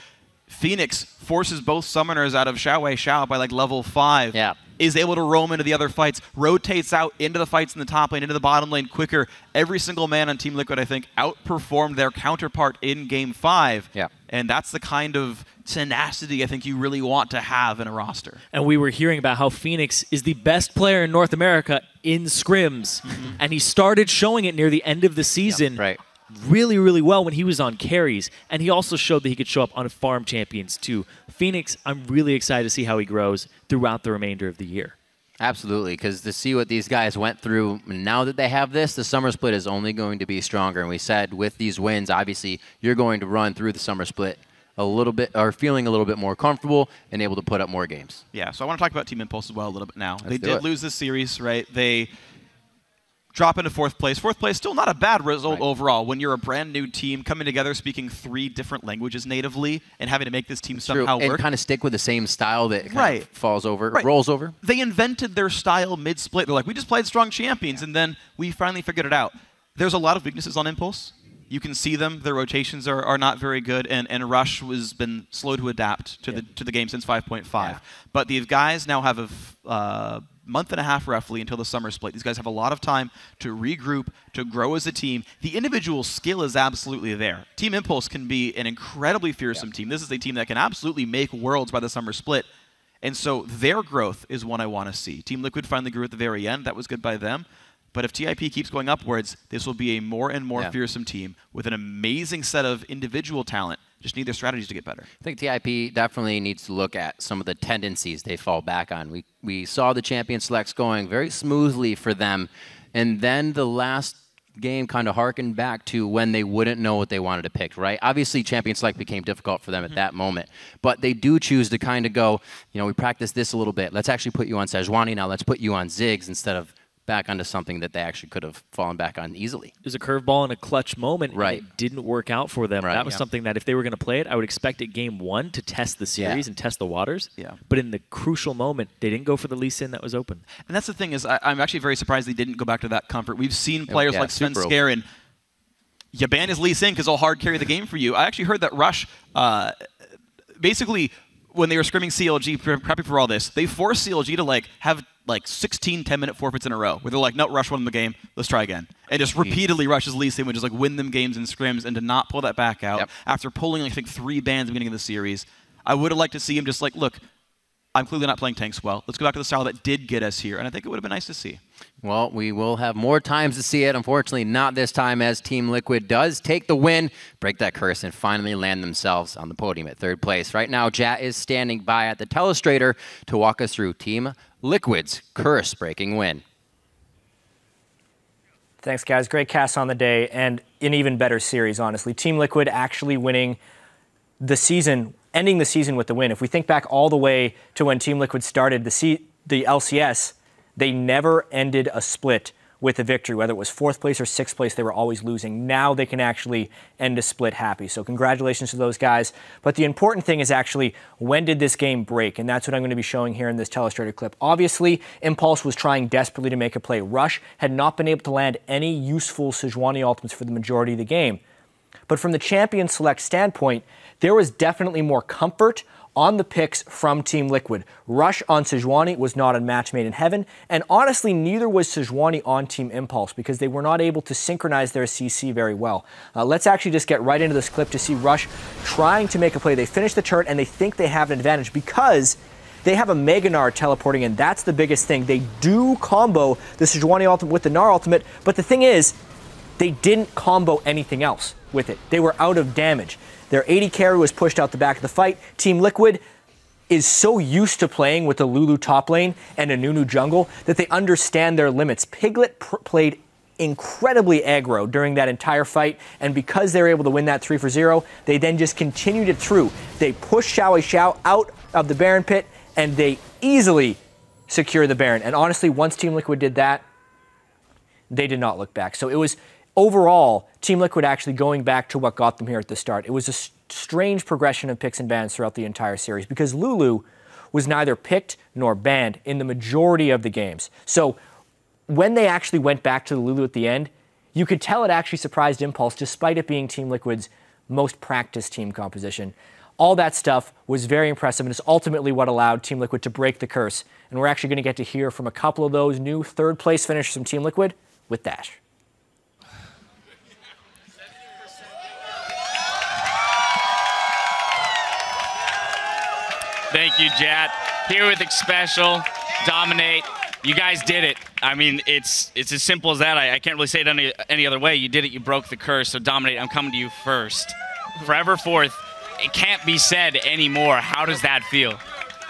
Phoenix forces both summoners out of Xiaowei Xiao by like level 5. Is able to roam into the other fights, rotates out into the fights in the top lane, into the bottom lane quicker. Every single man on Team Liquid, I think, outperformed their counterpart in Game 5. And that's the kind of tenacity I think you really want to have in a roster. And we were hearing about how Phoenix is the best player in North America in scrims. And he started showing it near the end of the season. Really, really well when he was on carries. And he also showed that he could show up on farm champions too. Phoenix, I'm really excited to see how he grows throughout the remainder of the year. Absolutely, because to see what these guys went through, now that they have this, the summer split is only going to be stronger. And we said with these wins, obviously, you're going to run through the summer split a little bit, or feeling a little bit more comfortable and able to put up more games. Yeah, so I want to talk about Team Impulse as well a little bit now. They did lose this series, right? They drop into 4th place. 4th place, still not a bad result overall. When you're a brand new team coming together, speaking 3 different languages natively, and having to make this team somehow work. And kind of stick with the same style that kind of falls over, rolls over. They invented their style mid-split. They're like, we just played strong champions, and then we finally figured it out. There's a lot of weaknesses on Impulse. You can see them. Their rotations are not very good, and Rush has been slow to adapt to the game since 5.5. Yeah. But these guys now have a month and a half roughly until the summer split. These guys have a lot of time to regroup, to grow as a team. The individual skill is absolutely there. Team Impulse can be an incredibly fearsome team. This is a team that can absolutely make worlds by the summer split. And so their growth is one I want to see. Team Liquid finally grew at the very end. That was good by them. But if TIP keeps going upwards, this will be a more and more fearsome team with an amazing set of individual talent. Just need their strategies to get better. I think TIP definitely needs to look at some of the tendencies they fall back on. We saw the champion selects going very smoothly for them, and then the last game kind of harkened back to when they wouldn't know what they wanted to pick, right? Obviously, champion select became difficult for them at that moment, but they do choose to kind of go, you know, we practiced this a little bit. Let's actually put you on Sejuani now. Let's put you on Ziggs instead of back onto something that they actually could have fallen back on easily. It was a curveball in a clutch moment, and it didn't work out for them. That was something that if they were going to play it, I would expect at game 1 to test the series and test the waters. But in the crucial moment, they didn't go for the Lee Sin that was open. And that's the thing is, I'm actually very surprised they didn't go back to that comfort. We've seen players like Sven Skaren, you ban his Lee Sin because he'll hard carry the game for you. I actually heard that Rush, basically, when they were scrimming CLG, prepping for all this, they forced CLG to have 16 10-minute forfeits in a row, where they're like, no, Rush won the game, let's try again. And just repeatedly Rush's Lee Sin would just win them games in scrims, and to not pull that back out after pulling, I think, 3 bans at the beginning of the series. I would have liked to see him just look, I'm clearly not playing tanks well. Let's go back to the style that did get us here, and I think it would have been nice to see. Well, we will have more times to see it. Unfortunately, not this time, as Team Liquid does take the win, break that curse, and finally land themselves on the podium at 3rd place. Right now, Jat is standing by at the telestrator to walk us through Team Liquid's curse-breaking win. Thanks, guys. Great cast on the day, and an even better series, honestly. Team Liquid actually winning the season, ending the season with the win. If we think back all the way to when Team Liquid started the LCS, they never ended a split with a victory. Whether it was 4th place or 6th place, they were always losing. Now they can actually end a split happy. So congratulations to those guys. But the important thing is actually, when did this game break? And that's what I'm going to be showing here in this telestrator clip. Obviously, Impulse was trying desperately to make a play. Rush had not been able to land any useful Sejuani ultimates for the majority of the game. But from the champion select standpoint, there was definitely more comfort on the picks from Team Liquid. Rush on Sejuani was not a match made in heaven, and honestly, neither was Sejuani on Team Impulse because they were not able to synchronize their CC very well. Let's actually just get right into this clip to see Rush trying to make a play. They finish the turret, and they think they have an advantage because they have a Mega Gnar teleporting in. That's the biggest thing. They do combo the Sejuani ultimate with the Gnar ultimate, but the thing is, they didn't combo anything else with it. They were out of damage. Their 80 carry was pushed out the back of the fight. Team Liquid is so used to playing with a Lulu top lane and a Nunu jungle that they understand their limits. Piglet played incredibly aggro during that entire fight, and because they were able to win that 3-0, they then just continued it through. They pushed Xiao out of the Baron pit, and they easily secure the Baron. And honestly, once Team Liquid did that, they did not look back. So it was overall, Team Liquid actually going back to what got them here at the start. It was a strange progression of picks and bans throughout the entire series because Lulu was neither picked nor banned in the majority of the games. So when they actually went back to the Lulu at the end, you could tell it actually surprised Impulse despite it being Team Liquid's most practiced team composition. All that stuff was very impressive, and it's ultimately what allowed Team Liquid to break the curse. And we're actually going to get to hear from a couple of those new 3rd place finishers from Team Liquid with Dash. Thank you, Jat. Here with Xpecial, Dominate. You guys did it. I mean, it's as simple as that. I can't really say it any other way. You did it. You broke the curse. So, Dominate, I'm coming to you first. Forever 4th. It can't be said anymore. How does that feel?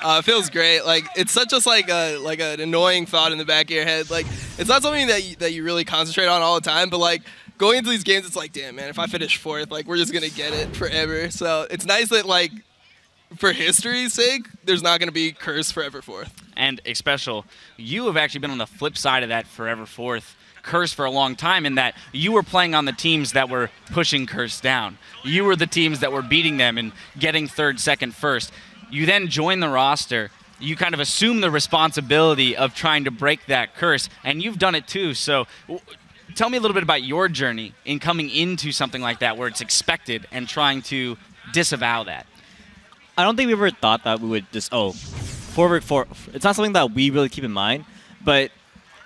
It feels great. It's such just an annoying thought in the back of your head. It's not something that you really concentrate on all the time, but going into these games, it's like, damn, man, if I finish 4th, like, we're just going to get it forever. So it's nice that, like, for history's sake, there's not going to be Curse forever 4th. And Special, you have actually been on the flip side of that forever 4th Curse for a long time, in that you were playing on the teams that were pushing Curse down. You were the teams that were beating them and getting 3rd, 2nd, 1st. You then join the roster. You kind of assume the responsibility of trying to break that curse, and you've done it too. So tell me a little bit about your journey in coming into something like that where it's expected and trying to disavow that. I don't think we ever thought that we would just, forward 4. It's not something that we really keep in mind, but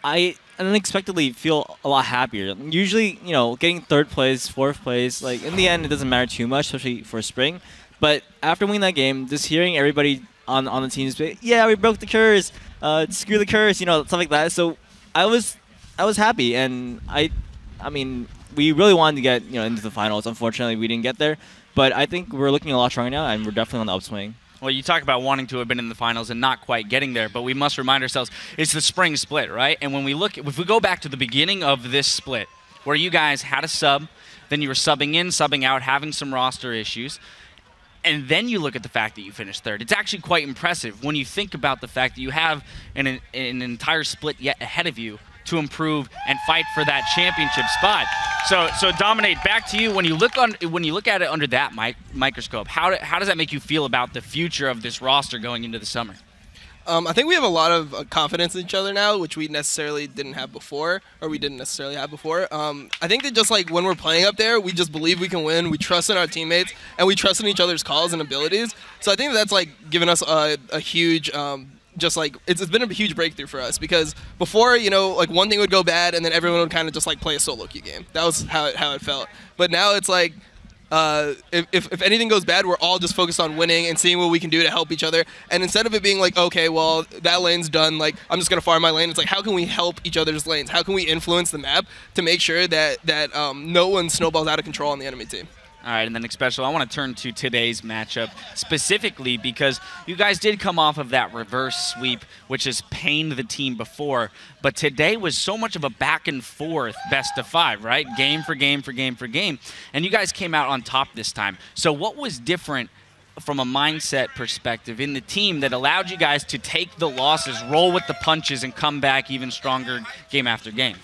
I unexpectedly feel a lot happier. Usually, you know, getting 3rd place, 4th place, like in the end, it doesn't matter too much, especially for spring. But after winning that game, just hearing everybody on the teams say, yeah, we broke the curse, screw the curse, you know, stuff like that. So I was happy, and I mean, we really wanted to get, you know, into the finals. Unfortunately, we didn't get there, but I think we're looking a lot stronger now, and we're definitely on the upswing. Well, you talk about wanting to have been in the finals and not quite getting there, but we must remind ourselves it's the spring split, right? And when we look, if we go back to the beginning of this split, where you guys had a sub, then you were subbing in, subbing out, having some roster issues, and then you look at the fact that you finished 3rd. It's actually quite impressive when you think about the fact that you have an entire split yet ahead of you to improve and fight for that championship spot. So Dominate, back to you. When you look at it under that microscope, how does that make you feel about the future of this roster going into the summer? I think we have a lot of confidence in each other now, which we necessarily didn't have before, or we didn't necessarily have before. I think that just like when we're playing up there, we just believe we can win. We trust in our teammates, and we trust in each other's calls and abilities. So I think that's like given us a huge, just like it's been a huge breakthrough for us, because before, you know, like one thing would go bad and then everyone would kind of just like play a solo queue game. That was how it felt. But now it's like, if anything goes bad, we're all just focused on winning and seeing what we can do to help each other. And instead of it being like, okay, well, that lane's done, like, I'm just going to farm my lane, it's like, how can we help each other's lanes? How can we influence the map to make sure that no one snowballs out of control on the enemy team? All right, and then Special, I want to turn to today's matchup specifically because you guys did come off of that reverse sweep, which has pained the team before. But today was so much of a back and forth best of 5, right? Game for game for game for game. And you guys came out on top this time. So what was different from a mindset perspective in the team that allowed you guys to take the losses, roll with the punches, and come back even stronger game after game?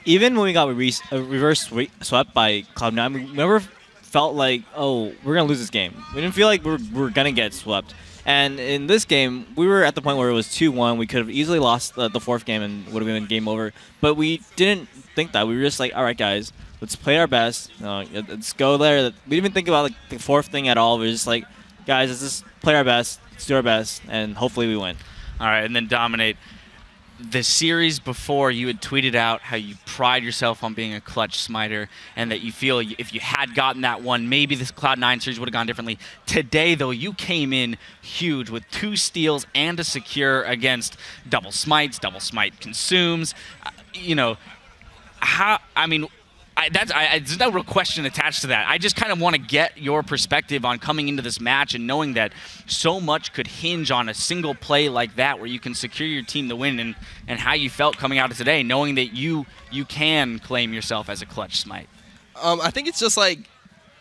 Even when we got reverse swept by Cloud9, we never felt like, oh, we're going to lose this game. We didn't feel like we're going to get swept. And in this game, we were at the point where it was 2-1. We could have easily lost the 4th game and would have been game over. But we didn't think that. We were just like, all right, guys, let's play our best. Let's go there. We didn't even think about like the 4th thing at all. We were just like, guys, let's just play our best. Let's do our best, and hopefully we win. All right, and then Dominate. The series before, you had tweeted out how you pride yourself on being a clutch smiter and that you feel if you had gotten that one, maybe this Cloud9 series would have gone differently. Today, though, you came in huge with 2 steals and a secure against double smites, double smite consumes. You know, there's no real question attached to that. I just kind of want to get your perspective on coming into this match and knowing that so much could hinge on a single play like that where you can secure your team the win, and how you felt coming out of today, knowing that you can claim yourself as a clutch smite. I think it's just like,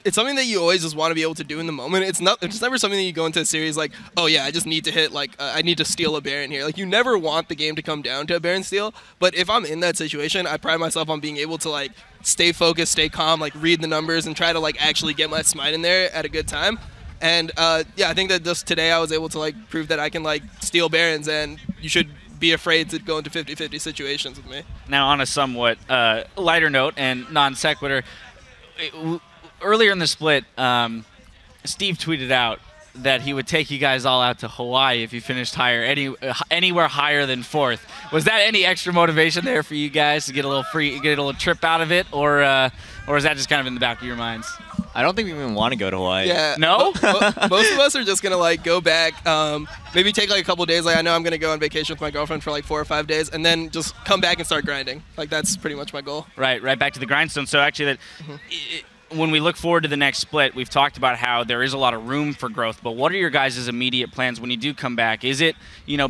it's something that you always just want to be able to do in the moment. It's never something that you go into a series like, oh yeah, I just need to hit, like, I need to steal a Baron here. Like, you never want the game to come down to a Baron steal, but if I'm in that situation, I pride myself on being able to, like, stay focused, stay calm, like, read the numbers, and try to, like, actually get my smite in there at a good time. And, yeah, I think that just today I was able to, like, prove that I can, like, steal Barons, and you should be afraid to go into 50-50 situations with me. Now, on a somewhat lighter note and non sequitur, earlier in the split, Steve tweeted out that he would take you guys all out to Hawaii if you finished higher, anywhere higher than 4th. Was that any extra motivation there for you guys to get a little trip out of it, or is that just kind of in the back of your minds? I don't think we even want to go to Hawaii. Yeah. No? Most of us are just going to, like, go back, maybe take, like, a couple days. Like, I know I'm going to go on vacation with my girlfriend for, like, 4 or 5 days, and then just come back and start grinding. Like, that's pretty much my goal. Right back to the grindstone. So, actually, when we look forward to the next split, we've talked about how there is a lot of room for growth, but what are your guys' immediate plans when you do come back? Is it,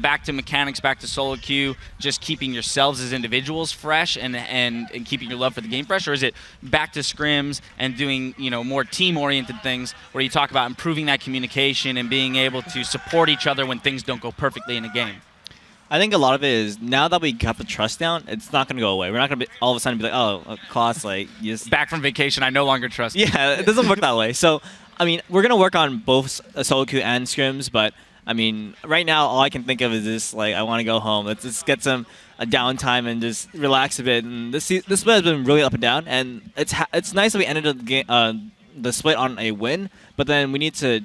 back to mechanics, back to solo queue, just keeping yourselves as individuals fresh and keeping your love for the game fresh, or is it back to scrims and doing, more team-oriented things where you talk about improving that communication and being able to support each other when things don't go perfectly in a game? I think a lot of it is now that we got the trust down, it's not going to go away. We're not going to all of a sudden be like, oh, Klaus, you just back from vacation, I no longer trust you. Yeah, it doesn't work that way. So, we're going to work on both solo queue and scrims, but, right now all I can think of is this, I want to go home. Let's just get some downtime and just relax a bit. And this split has been really up and down, and it's nice that we ended the split on a win, but then we need to,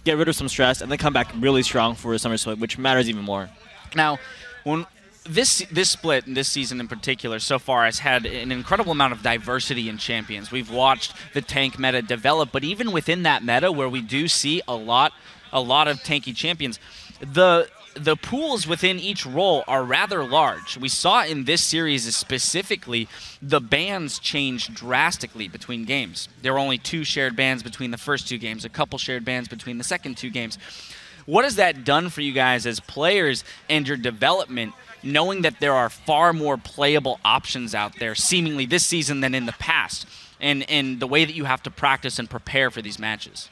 get rid of some stress and then come back really strong for a summer split, which matters even more. Now, when this split, and this season in particular, so far has had an incredible amount of diversity in champions. We've watched the tank meta develop, but even within that meta, where we do see a lot of tanky champions, the pools within each role are rather large. We saw in this series specifically, the bans changed drastically between games. There were only 2 shared bans between the first 2 games, a couple shared bans between the second 2 games. What has that done for you guys as players and your development, knowing that there are far more playable options out there seemingly this season than in the past, and the way that you have to practice and prepare for these matches?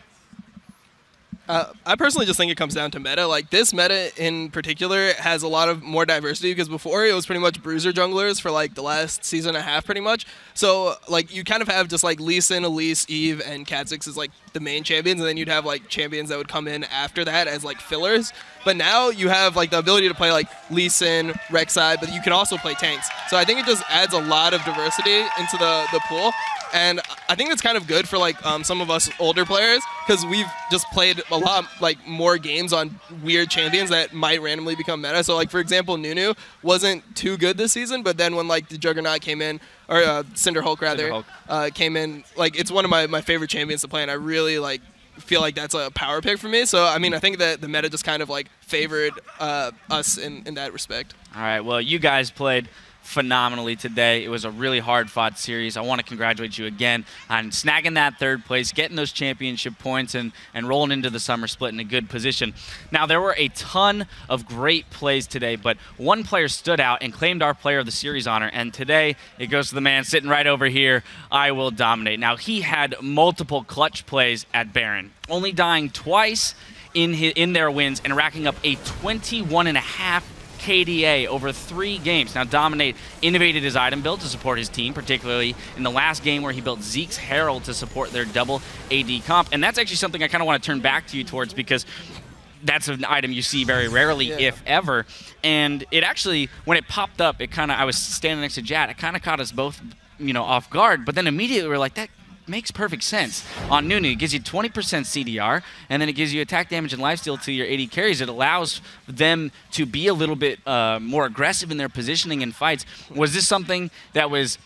I personally just think it comes down to meta. This meta in particular has a lot of more diversity, because before it was pretty much bruiser junglers for the last season and a half pretty much. So you kind of have just Lee Sin, Elise, Eve, and Kha'Zix as the main champions, and then you'd have champions that would come in after that as fillers. But now you have the ability to play Lee Sin, Rek'Sai, but you can also play tanks. So I think it just adds a lot of diversity into the pool. And I think it's kind of good for some of us older players, because we've just played a lot more games on weird champions that might randomly become meta. So for example, Nunu wasn't too good this season, but then when the Juggernaut came in, or Cinderhulk rather, came in, it's one of my favorite champions to play, and I really feel like that's a power pick for me. So I think that the meta just kind of favored us in that respect. All right, well, you guys played phenomenally today. It was a really hard-fought series. I want to congratulate you again on snagging that 3rd place, getting those championship points, and rolling into the summer split in a good position. Now, there were a ton of great plays today, but one player stood out and claimed our Player of the Series honor, and today it goes to the man sitting right over here, I Will Dominate. Now, he had multiple clutch plays at Baron, only dying twice in their wins and racking up a 21.5 KDA over 3 games. Now, Dominate innovated his item build to support his team, particularly in the last game where he built Zeke's Herald to support their double AD comp. And that's actually something I kind of want to turn back to you towards, because that's an item you see very rarely, if ever. And it actually, when it popped up, I was standing next to Jad, it kind of caught us both, off guard. But then immediately we were like, that makes perfect sense. On Nunu, it gives you 20% CDR, and then it gives you attack damage and lifesteal to your AD carries. It allows them to be a little bit more aggressive in their positioning in fights. Was this something that was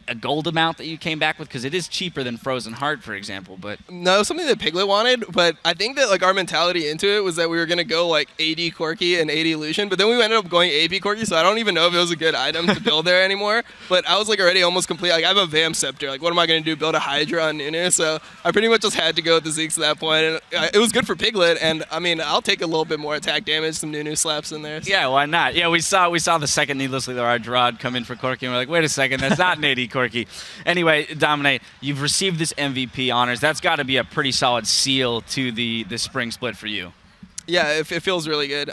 a gold amount that you came back with? Because it is cheaper than Frozen Heart, for example. But no, something that Piglet wanted, but I think that our mentality into it was that we were going to go AD Corki and AD Lucian, but then we ended up going AP Corki, so I don't even know if it was a good item to build there anymore. But I was already almost complete. I have a Vam Scepter. What am I going to do? Build a Hydra on Nunu? So I pretty much just had to go with the Zeeks at that point, and it was good for Piglet. And I'll take a little bit more attack damage, some Nunu slaps in there. So. Yeah, why not? Yeah, we saw the second Needlessly Large Gerard come in for Corki, and we're like, wait a second, that's not an AD Corki. Anyway, Dominate, you've received this MVP honors. That's got to be a pretty solid seal to the spring split for you. Yeah, it feels really good.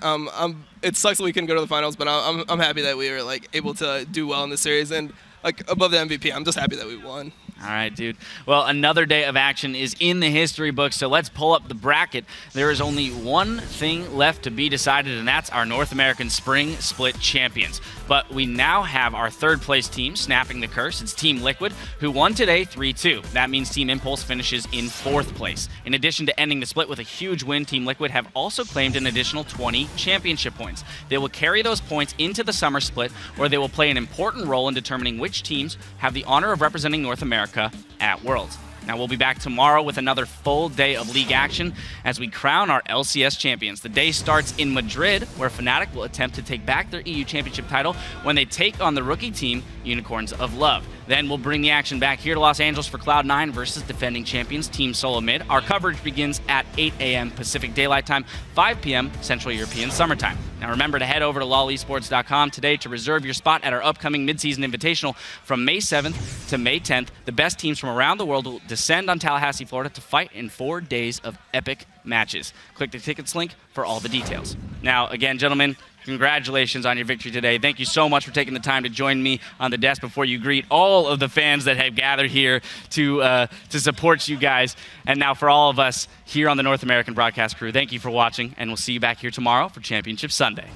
It sucks that we couldn't go to the finals, but I'm happy that we were able to do well in the series, and above the MVP, I'm just happy that we won. All right, dude. Well, another day of action is in the history books, so let's pull up the bracket. There is only one thing left to be decided, and that's our North American Spring Split champions. But we now have our third place team snapping the curse. It's Team Liquid, who won today 3-2. That means Team Impulse finishes in 4th place. In addition to ending the split with a huge win, Team Liquid have also claimed an additional 20 championship points. They will carry those points into the summer split, where they will play an important role in determining which teams have the honor of representing North America at Worlds. Now, we'll be back tomorrow with another full day of league action as we crown our LCS champions. The day starts in Madrid, where Fnatic will attempt to take back their EU championship title when they take on the rookie team, Unicorns of Love. Then we'll bring the action back here to Los Angeles for Cloud9 versus defending champions Team Solo Mid. Our coverage begins at 8 a.m. Pacific Daylight Time, 5 p.m. Central European Summertime. Now remember to head over to lolesports.com today to reserve your spot at our upcoming mid-season invitational from May 7th to May 10th. The best teams from around the world will descend on Tallahassee, Florida to fight in 4 days of epic matches. Click the tickets link for all the details. Now, again, gentlemen, congratulations on your victory today. Thank you so much for taking the time to join me on the desk before you greet all of the fans that have gathered here to support you guys. And now for all of us here on the North American broadcast crew, thank you for watching, and we'll see you back here tomorrow for Championship Sunday.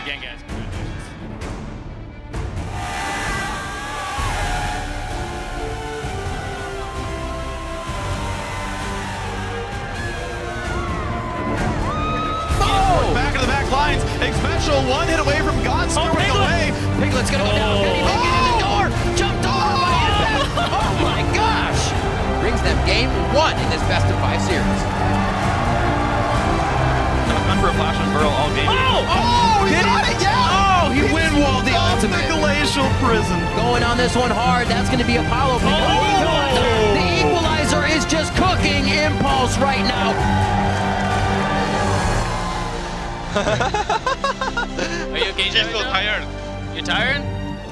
Again, guys. Back into the back lines. Special one hit away from Godmode away. Piglet's gonna go down. Can he make it in the door? Jumped over by Impact. Oh my gosh! Brings them game 1 in this best of 5 series. Gone for a flash on Burl all game. Oh, he got it, yeah! Oh, he win-walled the ultimate. The glacial prison. Going on this one hard. That's gonna be Apollo. The equalizer is just cooking Impulse right now. Are you okay, Jeff? He's so tired. You tired?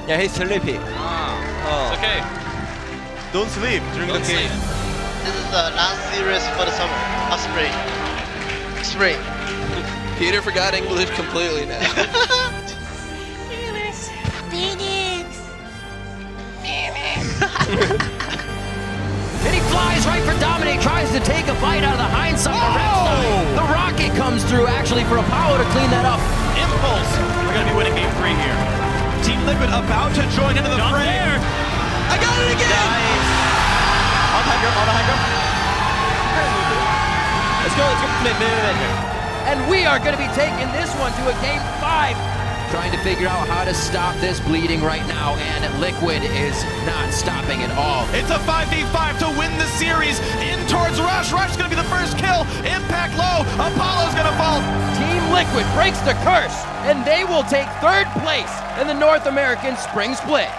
Yeah, he's sleepy. It's okay. Don't sleep during the game. This is the last series for the summer. Spring. Peter forgot English completely now. And he flies right for Dominate, tries to take a bite out of the hindsight. The rocket comes through actually for Apollo to clean that up. Impulse. We're going to be winning game 3 here. Team Liquid about to join into the fray. I got it again! Nice. On the high ground. Let's go mid. And we are going to be taking this one to a game 5. Trying to figure out how to stop this bleeding right now, and Liquid is not stopping at all. It's a 5v5 to win the series. In towards Rush. Rush is going to be the first kill. Impact low. Apollo's going to fall. Team Liquid breaks the curse, and they will take 3rd place in the North American Spring Split.